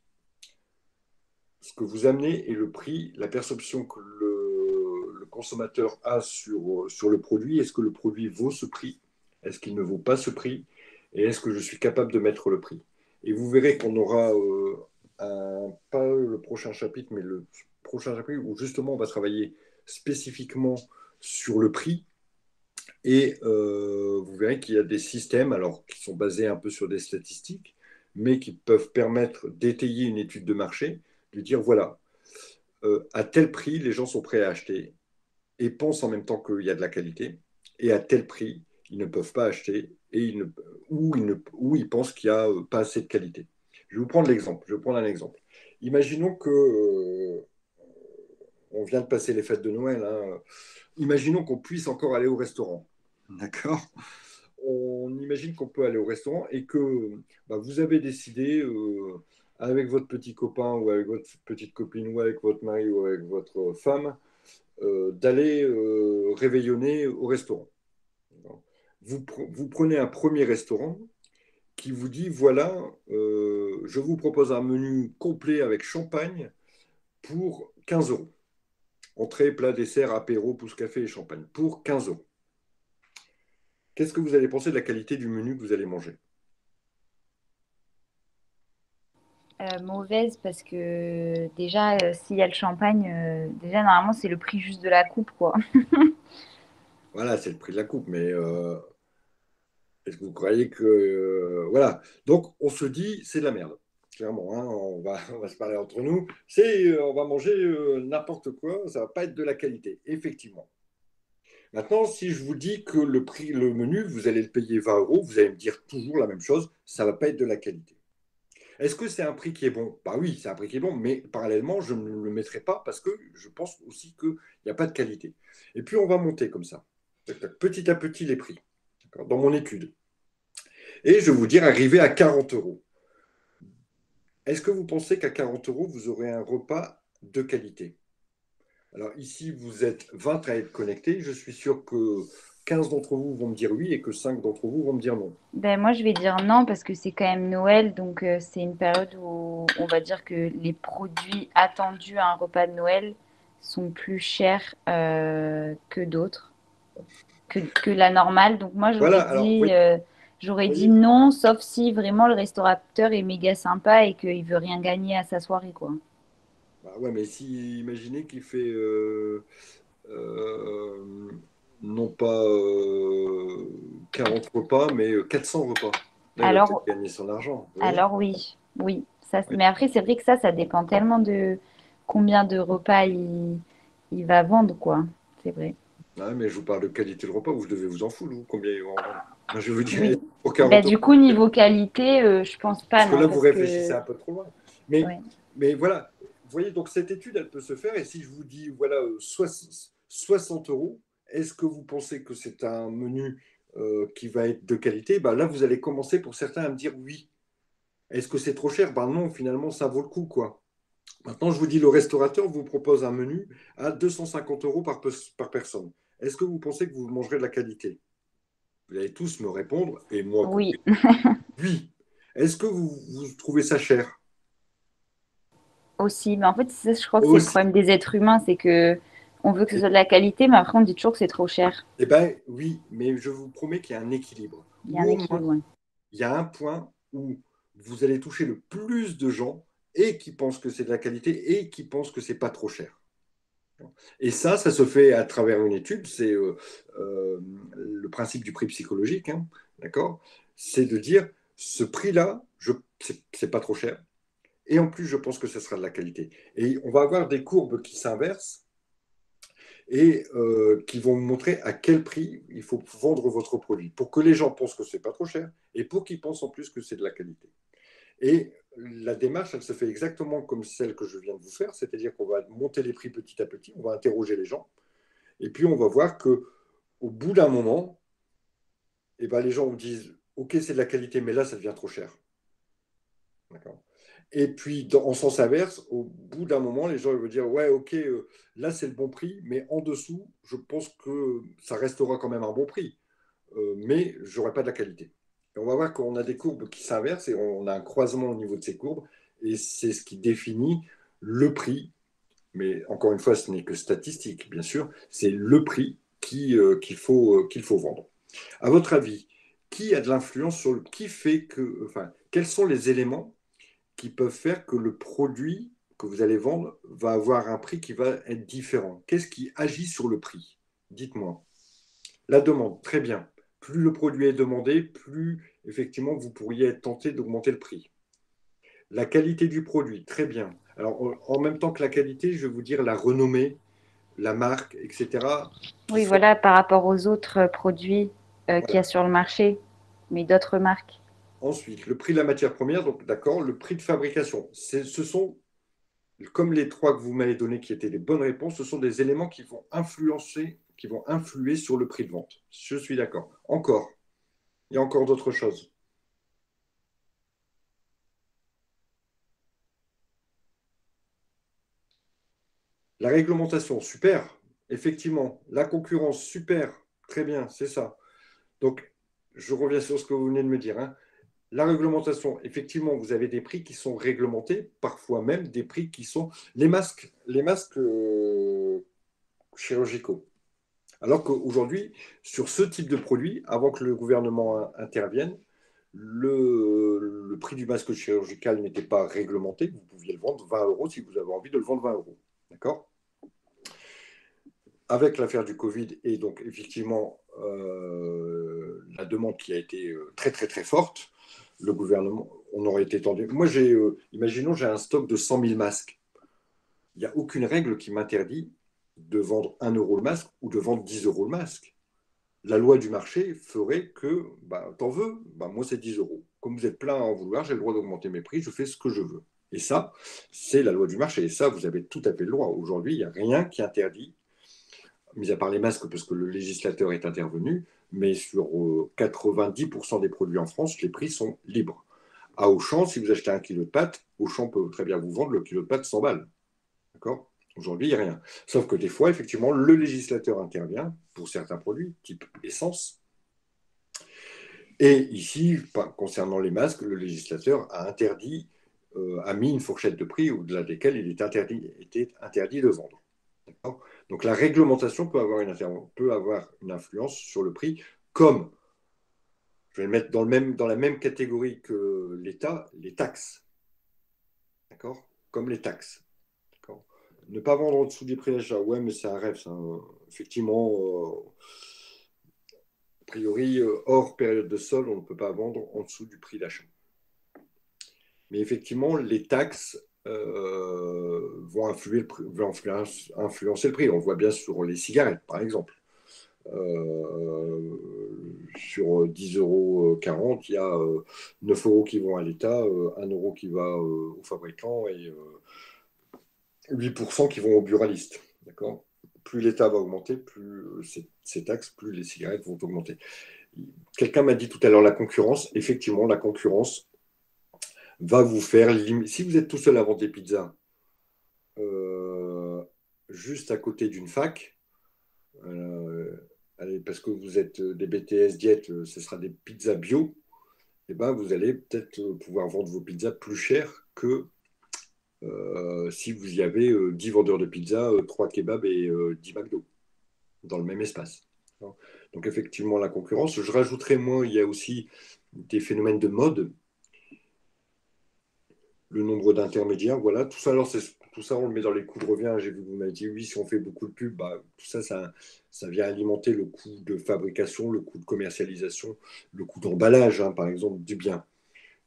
A: ce que vous amenez et le prix, la perception que le consommateur a sur le produit. Est-ce que le produit vaut ce prix? Est-ce qu'il ne vaut pas ce prix? Et est-ce que je suis capable de mettre le prix? Et vous verrez qu'on aura pas le prochain chapitre, mais le prochain chapitre où justement on va travailler spécifiquement sur le prix. Et vous verrez qu'il y a des systèmes, alors qui sont basés un peu sur des statistiques, mais qui peuvent permettre d'étayer une étude de marché, de dire voilà, à tel prix, les gens sont prêts à acheter et pensent en même temps qu'il y a de la qualité, et à tel prix, ils ne peuvent pas acheter ou ils pensent qu'il n'y a pas assez de qualité. Je vais vous prendre l'exemple. Je vais prendre un exemple. Imaginons que on vient de passer les fêtes de Noël. Hein. Imaginons qu'on puisse encore aller au restaurant. D'accord? On imagine qu'on peut aller au restaurant et que bah, vous avez décidé avec votre petit copain ou avec votre petite copine ou avec votre mari ou avec votre femme d'aller réveillonner au restaurant. Vous prenez un premier restaurant qui vous dit, voilà, je vous propose un menu complet avec champagne pour 15 euros. Entrée, plat, dessert, apéro, pousse café et champagne pour 15 euros. Qu'est-ce que vous allez penser de la qualité du menu que vous allez manger?
B: Mauvaise parce que déjà, s'il y a le champagne, déjà normalement c'est le prix juste de la coupe, quoi.
A: Voilà, c'est le prix de la coupe, mais est-ce que vous croyez que... voilà. Donc, on se dit, c'est de la merde. Clairement, hein, on va se parler entre nous. On va manger n'importe quoi, ça va pas être de la qualité, effectivement. Maintenant, si je vous dis que le prix, le menu, vous allez le payer 20 euros, vous allez me dire toujours la même chose, ça va pas être de la qualité. Est-ce que c'est un prix qui est bon? Bah oui, c'est un prix qui est bon, mais parallèlement, je ne le mettrai pas parce que je pense aussi qu'il n'y a pas de qualité. Et puis, on va monter comme ça, petit à petit les prix, dans mon étude. Et je vais vous dire, arrivé à 40 euros. Est-ce que vous pensez qu'à 40 euros, vous aurez un repas de qualité? Alors ici, vous êtes 20 à être connectés. Je suis sûr que 15 d'entre vous vont me dire oui et que 5 d'entre vous vont me dire non.
B: Ben, moi, je vais dire non parce que c'est quand même Noël, donc c'est une période où on va dire que les produits attendus à un repas de Noël sont plus chers que d'autres, que la normale. Donc moi,
A: Voilà, alors,
B: j'aurais dit
A: voyez,
B: non, sauf si vraiment le restaurateur est méga sympa et qu'il veut rien gagner à sa soirée, quoi.
A: bah ouais, mais si imaginez qu'il fait euh, non pas 40 repas, mais 400 repas. Là, il va peut-être
B: Alors,
A: gagner son argent, vous voyez?
B: alors oui, oui. Ça,
A: Ouais.
B: mais après, c'est vrai que ça dépend tellement de combien de repas il va vendre, quoi. C'est vrai.
A: Ouais, mais je vous parle de qualité de repas, vous devez vous en foutre, vous, combien ils vont en vendre. Moi, je vais vous dire,
B: Oui.
A: pour
B: Ben,
A: 40 euros,
B: du coup, niveau qualité, je pense pas,
A: parce que
B: non,
A: là, vous
B: parce
A: réfléchissez
B: que
A: un peu trop loin. Mais,
B: ouais.
A: mais voilà, vous voyez, donc cette étude, elle peut se faire, et si je vous dis, voilà, 60 euros, est-ce que vous pensez que c'est un menu qui va être de qualité? Ben là, vous allez commencer pour certains à me dire oui. Est-ce que c'est trop cher? Ben non, finalement, ça vaut le coup, quoi. Maintenant, je vous dis, le restaurateur vous propose un menu à 250 euros par personne. Est-ce que vous pensez que vous mangerez de la qualité? Vous allez tous me répondre, et moi compris.
B: Oui,
A: Oui. Est-ce que vous trouvez ça cher?
B: aussi. Mais en fait, ça, je crois que c'est le
A: Aussi.
B: problème des êtres humains, c'est que on veut que ce soit de la qualité, mais après, on dit toujours que c'est trop cher.
A: Eh bien, oui, mais je vous promets qu'il y a un équilibre.
B: Il y a un
A: Ou au moins,
B: équilibre. Ouais.
A: il y a un point où vous allez toucher le plus de gens et qui pensent que c'est de la qualité et qui pensent que c'est pas trop cher. Et ça se fait à travers une étude. C'est le principe du prix psychologique, hein, d'accord? C'est de dire ce prix-là, c'est pas trop cher. Et en plus, je pense que ce sera de la qualité. Et on va avoir des courbes qui s'inversent et qui vont vous montrer à quel prix il faut vendre votre produit pour que les gens pensent que c'est pas trop cher et pour qu'ils pensent en plus que c'est de la qualité. Et la démarche, elle se fait exactement comme celle que je viens de vous faire, c'est-à-dire qu'on va monter les prix petit à petit, on va interroger les gens et puis on va voir que au bout d'un moment, eh ben, les gens vous disent OK, c'est de la qualité, mais là, ça devient trop cher. D'accord. Et puis, en sens inverse, au bout d'un moment, les gens vont dire ouais, ok, là c'est le bon prix, mais en dessous, je pense que ça restera quand même un bon prix, mais j'aurai pas de la qualité. Et on va voir qu'on a des courbes qui s'inversent et on a un croisement au niveau de ces courbes, et c'est ce qui définit le prix. Mais encore une fois, ce n'est que statistique, bien sûr, c'est le prix qu'il faut vendre. À votre avis, qui a de l'influence sur le qui fait que, enfin, quels sont les éléments qui peuvent faire que le produit que vous allez vendre va avoir un prix qui va être différent. Qu'est-ce qui agit sur le prix? Dites-moi. La demande, très bien. Plus le produit est demandé, plus effectivement vous pourriez être tenté d'augmenter le prix. La qualité du produit, très bien. Alors en même temps que la qualité, je vais vous dire la renommée, la marque, etc. qui
B: Oui,
A: sont
B: voilà, par rapport aux autres produits qu'il y a
A: voilà.
B: sur le marché, mais d'autres marques.
A: Ensuite, le prix de la matière première, donc d'accord, le prix de fabrication. Ce sont comme les trois que vous m'avez donnés qui étaient des bonnes réponses, ce sont des éléments qui vont influencer, qui vont influer sur le prix de vente. Je suis d'accord. Encore, il y a encore d'autres choses. La réglementation, super, effectivement. La concurrence, super, très bien, c'est ça. Donc, je reviens sur ce que vous venez de me dire, hein. La réglementation, effectivement, vous avez des prix qui sont réglementés, parfois même des prix qui sont les masques chirurgicaux. Alors qu'aujourd'hui, sur ce type de produit, avant que le gouvernement intervienne, le prix du masque chirurgical n'était pas réglementé. Vous pouviez le vendre 20 euros si vous avez envie de le vendre 20 euros. D'accord? Avec l'affaire du Covid et donc effectivement la demande qui a été très très très forte, le gouvernement, on aurait été tendu. Moi, imaginons, j'ai un stock de 100 000 masques. Il n'y a aucune règle qui m'interdit de vendre 1 euro le masque ou de vendre 10 euros le masque. La loi du marché ferait que, bah, t'en veux, bah, moi c'est 10 euros. Comme vous êtes plein à en vouloir, j'ai le droit d'augmenter mes prix, je fais ce que je veux. Et ça, c'est la loi du marché. Et ça, vous avez tout à fait le droit. Aujourd'hui, il n'y a rien qui interdit, mis à part les masques, parce que le législateur est intervenu, mais sur 90% des produits en France, les prix sont libres. À Auchan, si vous achetez un kilo de pâtes, Auchan peut très bien vous vendre le kilo de pâtes 100 balles. D'accord? Aujourd'hui, il n'y a rien. Sauf que des fois, effectivement, le législateur intervient pour certains produits, type essence. Et ici, concernant les masques, le législateur a interdit, a mis une fourchette de prix au-delà desquelles il était interdit de vendre. Donc la réglementation peut avoir une influence sur le prix, comme, je vais le mettre dans la même catégorie que l'État, les taxes. D'accord. Comme les taxes. D'accord. Ne pas vendre en dessous des prix d'achat, ouais, mais c'est un rêve, ça. Effectivement, a priori, hors période de solde, on ne peut pas vendre en dessous du prix d'achat. Mais effectivement, les taxes vont influencer le prix. On le voit bien sur les cigarettes, par exemple. Sur 10,40 €, il y a 9 € qui vont à l'État, 1 € qui va aux fabricants et 8% qui vont aux buralistes. D'accord. Plus l'État va augmenter, plus ces taxes, plus les cigarettes vont augmenter. Quelqu'un m'a dit tout à l'heure la concurrence. Effectivement, la concurrence va vous faire si vous êtes tout seul à vendre des pizzas juste à côté d'une fac, allez, parce que vous êtes des BTS diète, ce sera des pizzas bio, et ben vous allez peut-être pouvoir vendre vos pizzas plus cher que si vous y avez 10 vendeurs de pizza, 3 kebabs et 10 McDo dans le même espace. Donc effectivement, la concurrence. Je rajouterais, moi, il y a aussi des phénomènes de mode, le nombre d'intermédiaires, voilà. Tout ça, alors, tout ça, on le met dans les coûts de revient. J'ai vu que vous m'avez dit, oui, si on fait beaucoup de pubs, bah, tout ça, ça vient alimenter le coût de fabrication, le coût de commercialisation, le coût d'emballage, hein, par exemple, du bien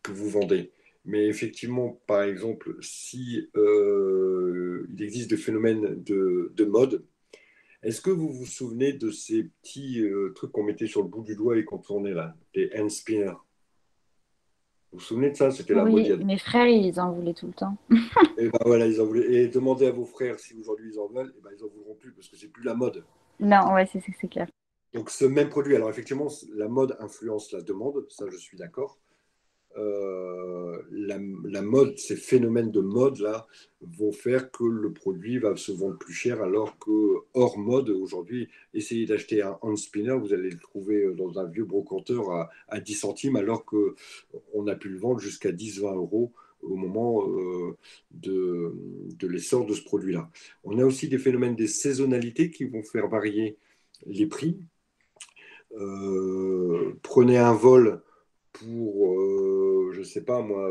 A: que vous vendez. Mais effectivement, par exemple, si il existe des phénomènes de mode, est-ce que vous vous souvenez de ces petits trucs qu'on mettait sur le bout du doigt et qu'on tournait là, des hand spinners? Vous vous souvenez de ça? C'était la mode il y
B: Oui,
A: a...
B: mes frères, ils en voulaient tout le temps.
A: Et ben voilà, ils en voulaient. Et demandez à vos frères si aujourd'hui ils en veulent, et ben ils en voudront plus parce que c'est plus la mode.
B: Non, ouais, c'est clair.
A: Donc ce même produit, alors effectivement, la mode influence la demande, ça je suis d'accord. La mode, ces phénomènes de mode là vont faire que le produit va se vendre plus cher alors que hors mode aujourd'hui, essayez d'acheter un hand spinner, vous allez le trouver dans un vieux brocanteur à 10 centimes alors qu'on a pu le vendre jusqu'à 10-20 € au moment de l'essor de ce produit-là. On a aussi des phénomènes des saisonnalités qui vont faire varier les prix. Prenez un vol pour, je ne sais pas moi,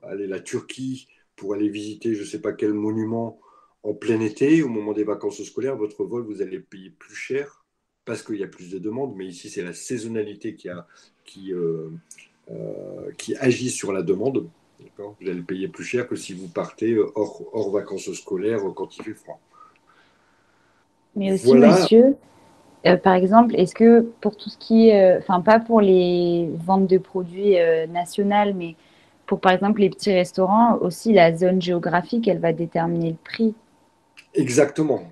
A: aller la Turquie, pour aller visiter je ne sais pas quel monument en plein été, au moment des vacances scolaires, votre vol, vous allez payer plus cher parce qu'il y a plus de demandes, mais ici c'est la saisonnalité qui agit sur la demande. Vous allez payer plus cher que si vous partez hors vacances scolaires quand il fait froid.
B: Mais aussi,
A: Voilà.
B: monsieur, par exemple, est-ce que pour tout ce qui est, enfin, pas pour les ventes de produits nationales, mais pour, par exemple, les petits restaurants, aussi, la zone géographique, elle va déterminer le prix.
A: Exactement.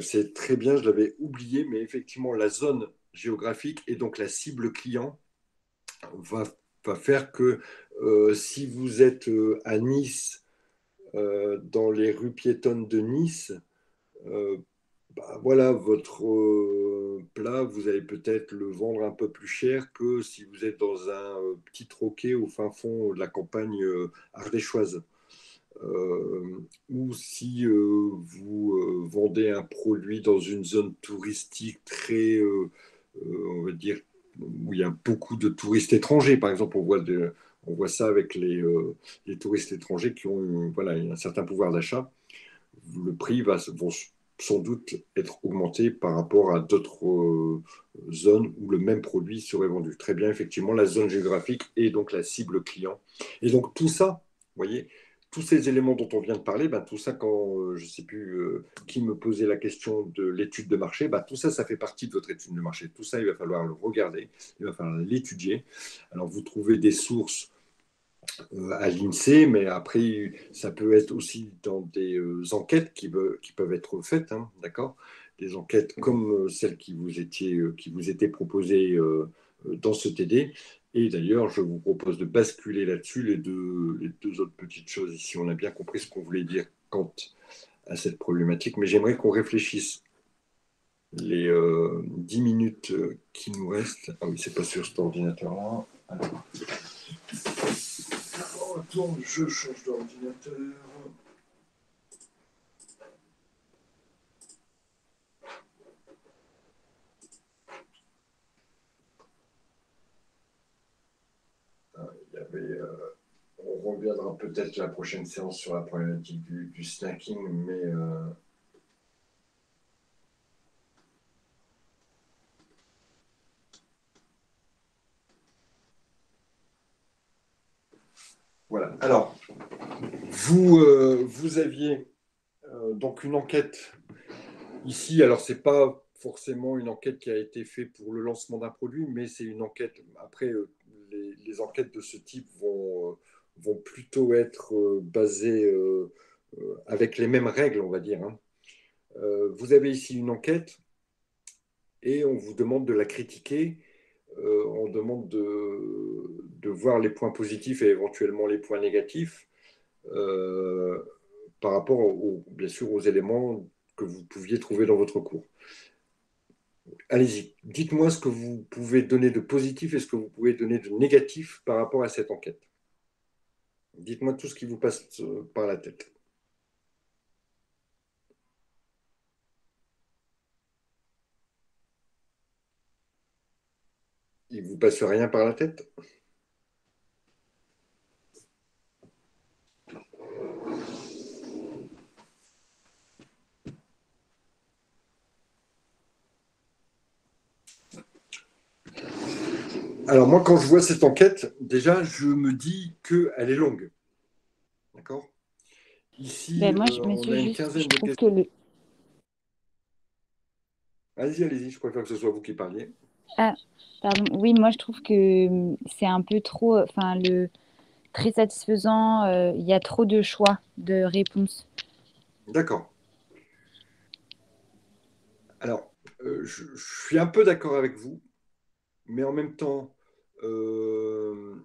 A: C'est très bien, je l'avais oublié, mais effectivement, la zone géographique et donc la cible client va, va faire que si vous êtes à Nice, dans les rues piétonnes de Nice, euh, bah, voilà, votre plat, vous allez peut-être le vendre un peu plus cher que si vous êtes dans un petit troquet au fin fond de la campagne ardéchoise. Ou si vous vendez un produit dans une zone touristique très, on va dire, où il y a beaucoup de touristes étrangers. Par exemple, on voit ça avec les touristes étrangers qui ont voilà, un certain pouvoir d'achat. Le prix va sans doute être augmenté par rapport à d'autres zones où le même produit serait vendu. Très bien, effectivement, la zone géographique et donc la cible client. Et donc tout ça, vous voyez, tous ces éléments dont on vient de parler, ben, tout ça, quand je ne sais plus qui me posait la question de l'étude de marché, ben, tout ça, ça fait partie de votre étude de marché. Tout ça, il va falloir le regarder, il va falloir l'étudier. Alors, vous trouvez des sources à l'INSEE, mais après, ça peut être aussi dans des enquêtes qui peuvent être faites, hein, d'accord? Des enquêtes comme celles qui vous étaient proposées dans ce TD. Et d'ailleurs, je vous propose de basculer là-dessus les deux autres petites choses ici. On a bien compris ce qu'on voulait dire quant à cette problématique, mais j'aimerais qu'on réfléchisse les 10 minutes qui nous restent. Ah oui, c'est pas sur cet ordinateur-là. Alors, on retourne, je change d'ordinateur. Il y avait, on reviendra peut-être la prochaine séance sur la problématique du snacking, mais voilà. Alors, vous aviez donc une enquête ici. Alors, c'est pas forcément une enquête qui a été faite pour le lancement d'un produit, mais c'est une enquête. Après, les enquêtes de ce type vont plutôt être basées avec les mêmes règles, on va dire, hein. Vous avez ici une enquête et on vous demande de la critiquer. On demande de voir les points positifs et éventuellement les points négatifs euh, par rapport, bien sûr, aux éléments que vous pouviez trouver dans votre cours. Allez-y, dites-moi ce que vous pouvez donner de positif et ce que vous pouvez donner de négatif par rapport à cette enquête. Dites-moi tout ce qui vous passe par la tête. Il ne vous passe rien par la tête? Alors moi, quand je vois cette enquête, déjà, je me dis qu'elle est longue. D'accord? Ici,
B: Ben moi,
A: on
B: monsieur,
A: a une
B: juste, je
A: quinzaine de
B: trouve que
A: questions. Allez-y, allez-y, je préfère que ce soit vous qui parliez.
B: Ah, pardon. Oui, moi, je trouve que c'est un peu trop, enfin, très satisfaisant. Il y a trop de choix de réponses.
A: D'accord. Alors, je suis un peu d'accord avec vous, mais en même temps, euh,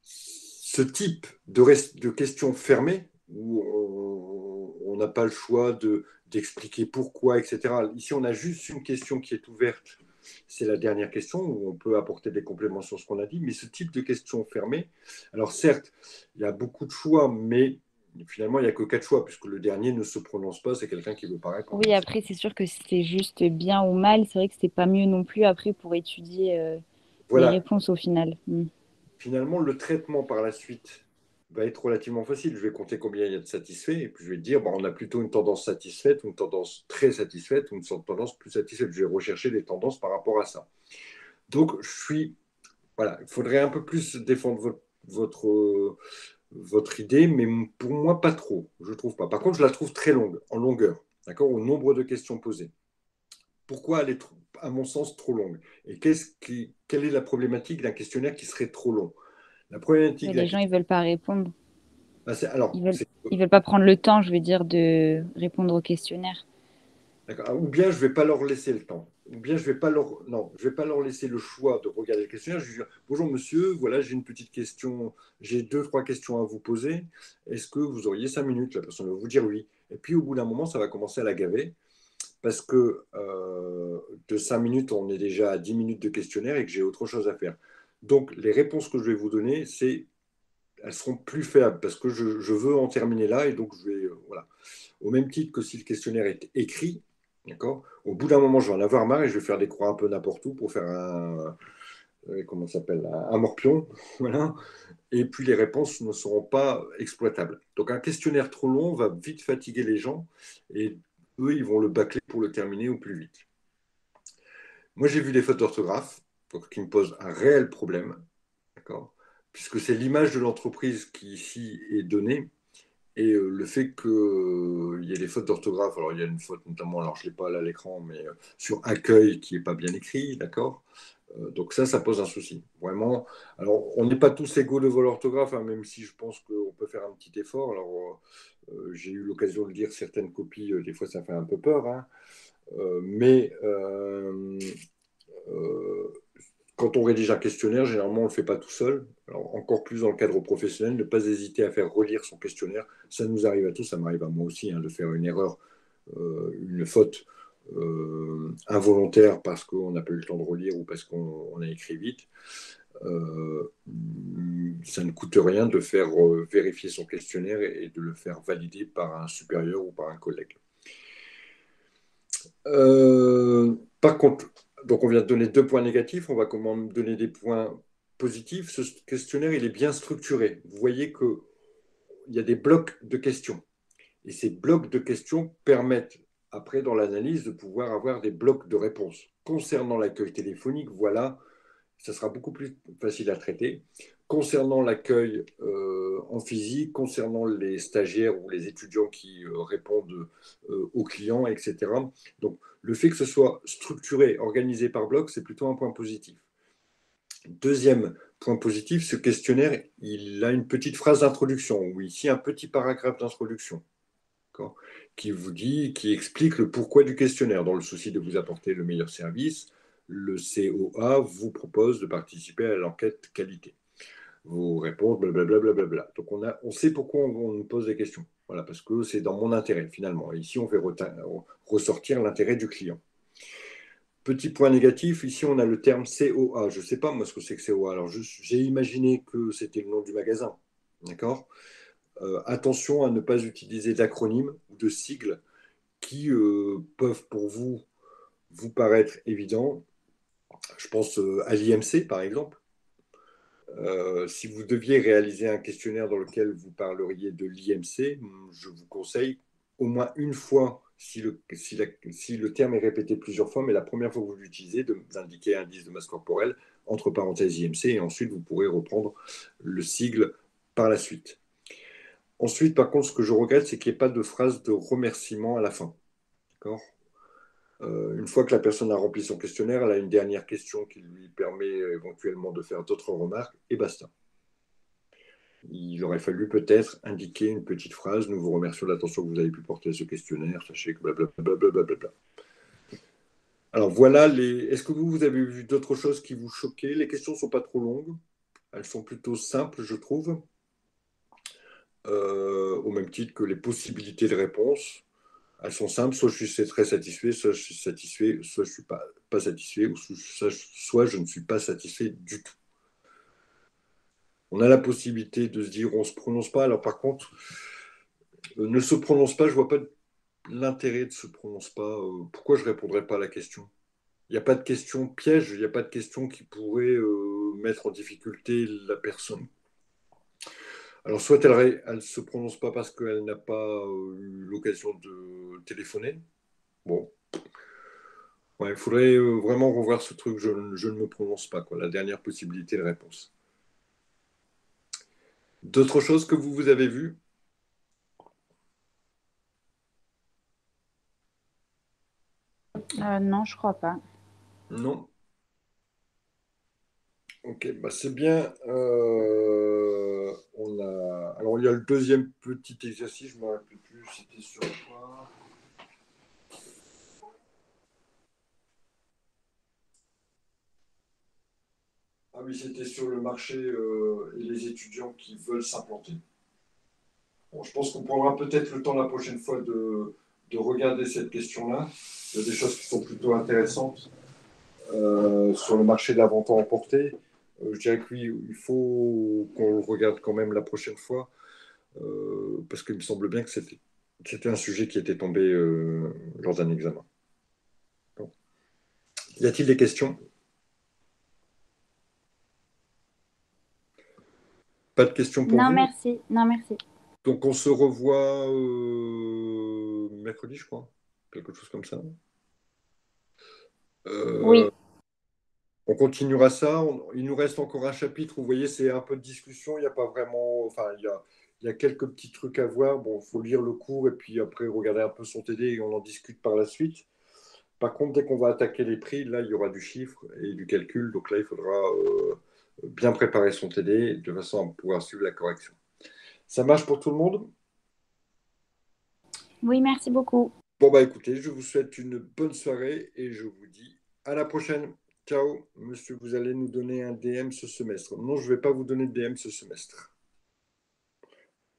A: ce type de questions fermées, où on n'a pas le choix d'expliquer pourquoi, etc. Ici, on a juste une question qui est ouverte. C'est la dernière question où on peut apporter des compléments sur ce qu'on a dit. Mais ce type de questions fermées, alors certes, il y a beaucoup de choix, mais finalement, il n'y a que quatre choix, puisque le dernier ne se prononce pas, c'est quelqu'un qui ne veut pas répondre.
B: Oui, après, c'est sûr que c'est juste bien ou mal. C'est vrai que c'est pas mieux non plus après pour étudier les
A: Voilà,
B: réponses au final. Mm.
A: finalement, le traitement par la suite va être relativement facile. Je vais compter combien il y a de satisfaits et puis je vais te dire, bon, on a plutôt une tendance satisfaite, une tendance très satisfaite ou une tendance plus satisfaite. Je vais rechercher des tendances par rapport à ça. Donc, voilà, il faudrait un peu plus défendre votre idée, mais pour moi, pas trop. Je trouve pas. Par contre, je la trouve très longue, en longueur, d'accord, au nombre de questions posées. Pourquoi elle est, à mon sens, trop longue? Et quelle est la problématique d'un questionnaire qui serait trop long? La problématique
B: Mais
A: d'un
B: les gens, ils veulent pas répondre.
A: alors,
B: Ils veulent, ils veulent pas prendre le temps, je veux dire, de répondre au questionnaire.
A: d'accord. Ou bien je vais pas leur laisser le temps. Ou bien je vais pas leur, non, je vais pas leur laisser le choix de regarder le questionnaire. Je vais dire, bonjour monsieur, voilà, j'ai une petite question, j'ai deux, trois questions à vous poser. Est-ce que vous auriez 5 minutes? La personne va vous dire oui. Et puis au bout d'un moment, ça va commencer à la gaver parce que de 5 minutes, on est déjà à 10 minutes de questionnaire et que j'ai autre chose à faire. Donc les réponses que je vais vous donner, elles seront plus faibles parce que je veux en terminer là et donc je vais, voilà. Au même titre que si le questionnaire est écrit, d'accord, au bout d'un moment, je vais en avoir marre et je vais faire des croix un peu n'importe où pour faire comment ça s'appelle, un morpion, voilà. Et puis les réponses ne seront pas exploitables. Donc un questionnaire trop long va vite fatiguer les gens et eux, ils vont le bâcler pour le terminer au plus vite. Moi, j'ai vu des fautes d'orthographe qui me posent un réel problème, d'accord, puisque c'est l'image de l'entreprise qui ici est donnée. Et le fait qu'il y ait des fautes d'orthographe, alors il y a une faute notamment, alors je ne l'ai pas là à l'écran, mais sur accueil qui n'est pas bien écrit, d'accord. Donc ça pose un souci. Vraiment, alors on n'est pas tous égaux devant l'orthographe, hein, même si je pense qu'on peut faire un petit effort. Alors j'ai eu l'occasion de lire certaines copies, des fois ça fait un peu peur, hein. Mais euh, Quand on rédige un questionnaire, généralement, on ne le fait pas tout seul. Alors, encore plus dans le cadre professionnel, ne pas hésiter à faire relire son questionnaire. Ça nous arrive à tous, ça m'arrive à moi aussi, hein, de faire une erreur, une faute involontaire parce qu'on n'a pas eu le temps de relire ou parce qu'on a écrit vite. Euh, Ça ne coûte rien de faire vérifier son questionnaire et de le faire valider par un supérieur ou par un collègue. Par contre, donc on vient de donner 2 points négatifs, on va comment donner des points positifs. Ce questionnaire, il est bien structuré. Vous voyez qu'il y a des blocs de questions. Et ces blocs de questions permettent, après, dans l'analyse, de pouvoir avoir des blocs de réponses. Concernant l'accueil téléphonique, voilà, ça sera beaucoup plus facile à traiter. Concernant l'accueil en physique, concernant les stagiaires ou les étudiants qui répondent aux clients, etc. Donc, le fait que ce soit structuré, organisé par bloc, c'est plutôt un point positif. Deuxième point positif, ce questionnaire, il a une petite phrase d'introduction, ou ici un petit paragraphe d'introduction, qui vous dit, qui explique le pourquoi du questionnaire. Dans le souci de vous apporter le meilleur service, le COA vous propose de participer à l'enquête qualité. Vos réponses, blablabla. Bla. Donc on sait pourquoi on nous pose des questions. Voilà, parce que c'est dans mon intérêt finalement. Et ici, on fait ressortir l'intérêt du client. Petit point négatif, ici on a le terme COA. Je ne sais pas moi ce que c'est que COA. Alors j'ai imaginé que c'était le nom du magasin. D'accord. Attention à ne pas utiliser d'acronymes ou de sigles qui peuvent pour vous paraître évidents. Je pense à l'IMC par exemple. Si vous deviez réaliser un questionnaire dans lequel vous parleriez de l'IMC, je vous conseille au moins une fois, si le terme est répété plusieurs fois, mais la première fois que vous l'utilisez, d'indiquer indice de masse corporelle, entre parenthèses IMC, et ensuite vous pourrez reprendre le sigle par la suite. Ensuite, par contre, ce que je regrette, c'est qu'il n'y ait pas de phrase de remerciement à la fin. D'accord. Une fois que la personne a rempli son questionnaire, elle a une dernière question qui lui permet éventuellement de faire d'autres remarques, et basta. Il aurait fallu peut-être indiquer une petite phrase. Nous vous remercions de l'attention que vous avez pu porter à ce questionnaire. Sachez que blablabla. Alors voilà, est-ce que vous avez vu d'autres choses qui vous choquaient? Les questions ne sont pas trop longues. Elles sont plutôt simples, je trouve, au même titre que les possibilités de réponse. Elles sont simples, soit je suis très satisfait, soit je suis satisfait, soit je ne suis pas satisfait, ou soit je ne suis pas satisfait du tout. On a la possibilité de se dire on ne se prononce pas. Alors par contre, ne se prononce pas, je ne vois pas l'intérêt de ne se prononce pas. Pourquoi je ne répondrais pas à la question? Il n'y a pas de question piège, il n'y a pas de question qui pourrait mettre en difficulté la personne. Alors soit elle ne se prononce pas parce qu'elle n'a pas eu l'occasion de téléphoner. Bon, ouais, il faudrait vraiment revoir ce truc, je ne me prononce pas, quoi, la dernière possibilité de réponse. D'autres choses que vous avez vues?
B: Non, je crois pas.
A: Non. Ok, bah c'est bien. Alors, il y a le deuxième petit exercice, je ne me rappelle plus, c'était sur quoi? Ah oui, c'était sur le marché et les étudiants qui veulent s'implanter. Bon, je pense qu'on prendra peut-être le temps la prochaine fois de regarder cette question-là. Il y a des choses qui sont plutôt intéressantes sur le marché de la vente à emporter. Je dirais que oui, il faut qu'on le regarde quand même la prochaine fois, parce qu'il me semble bien que c'était un sujet qui était tombé lors d'un examen. Bon. Y a-t-il des questions? Pas de questions pour
B: Non,
A: vous?
B: merci. Non, merci.
A: Donc on se revoit mercredi, je crois. Quelque chose comme ça. Euh,
B: Oui.
A: on continuera ça. Il nous reste encore un chapitre. Vous voyez, c'est un peu de discussion. Il n'y a pas vraiment. Enfin, il y a quelques petits trucs à voir. Bon, il faut lire le cours et puis après regarder un peu son TD et on en discute par la suite. Par contre, dès qu'on va attaquer les prix, là, il y aura du chiffre et du calcul. Donc là, il faudra bien préparer son TD de façon à pouvoir suivre la correction. Ça marche pour tout le monde?
B: Oui, merci beaucoup.
A: Bon, bah écoutez, je vous souhaite une bonne soirée et je vous dis à la prochaine. Ciao, monsieur, vous allez nous donner un DM ce semestre. Non, je ne vais pas vous donner de DM ce semestre.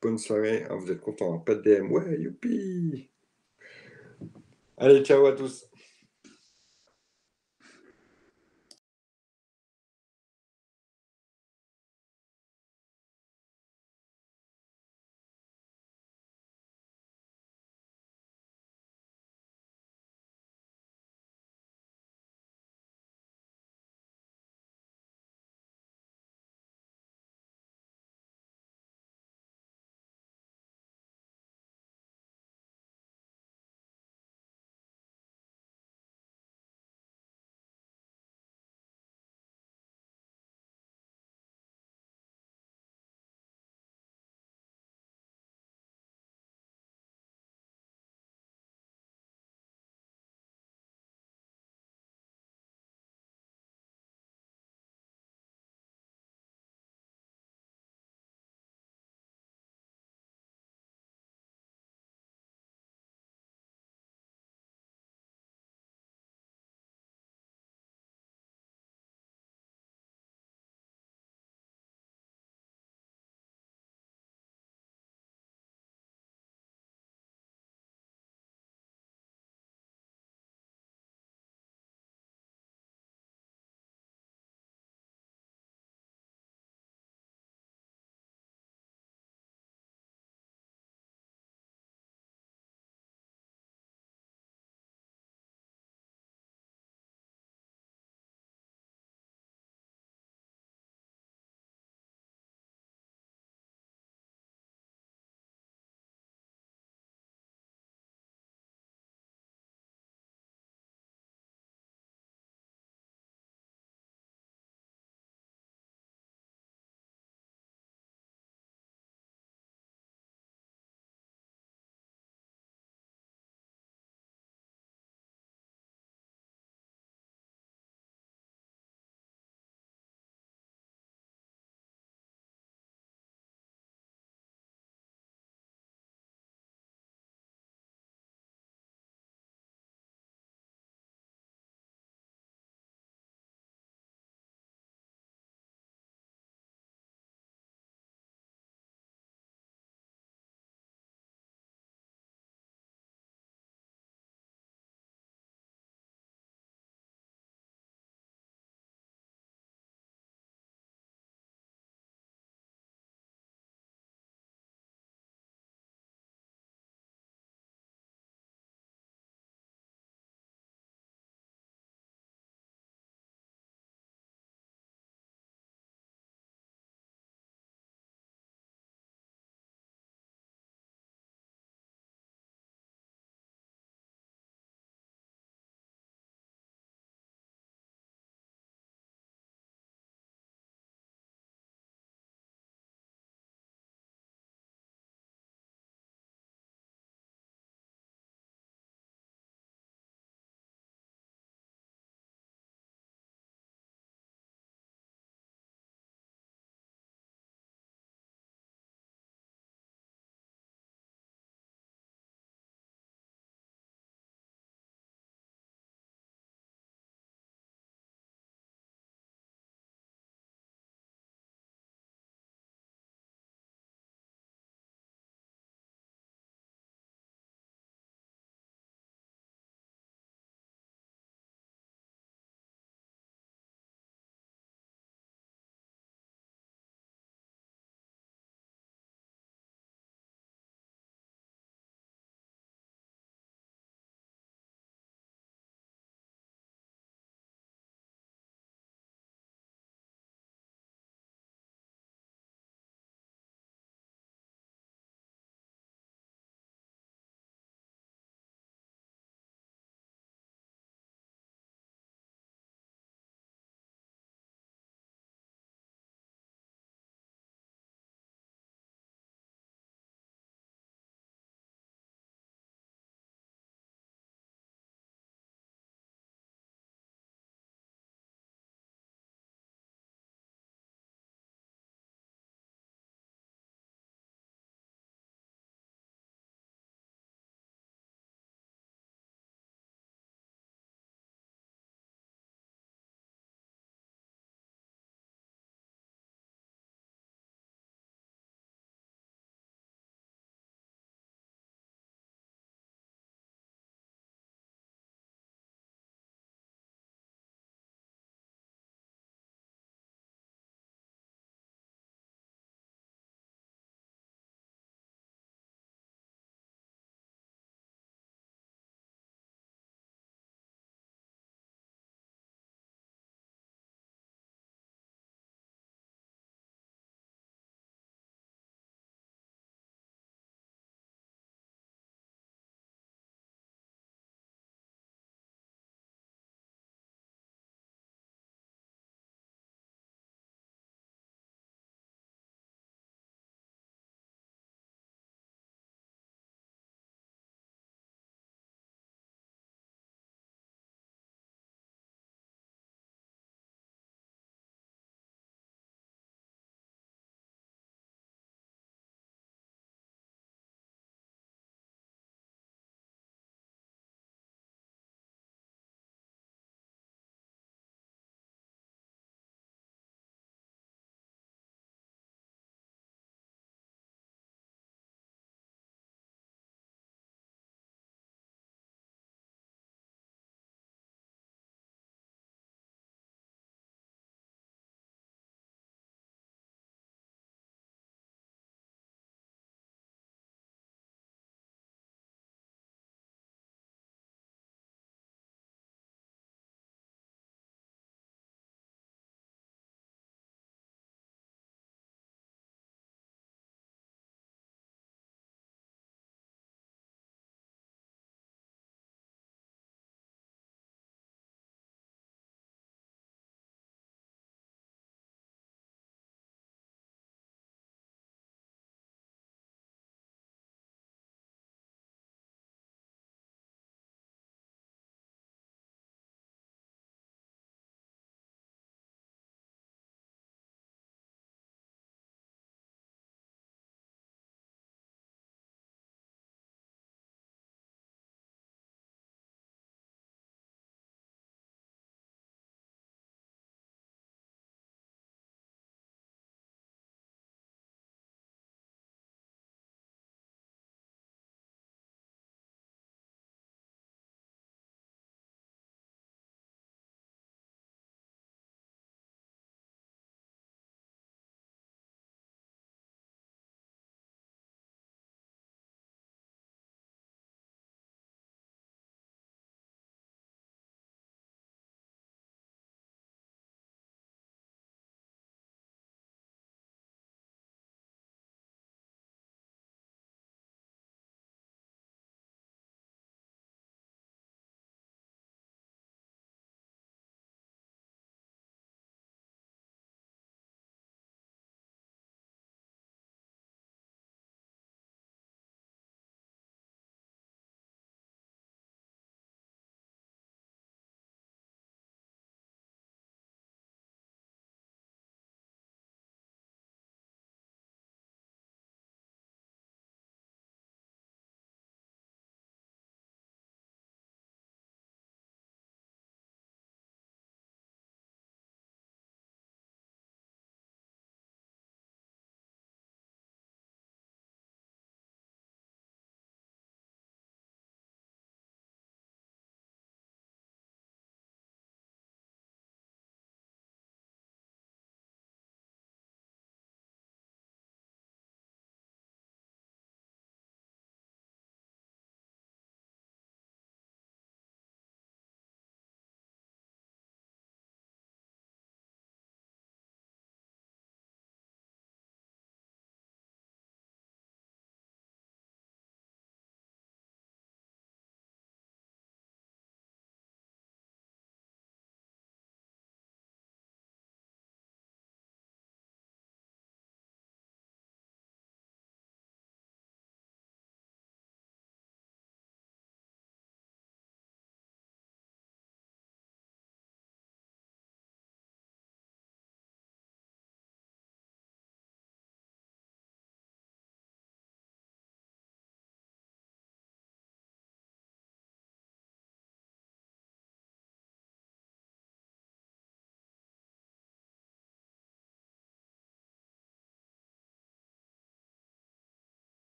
A: Bonne soirée. Ah, vous êtes content, hein, pas de DM. Ouais, youpi. Allez, ciao à tous.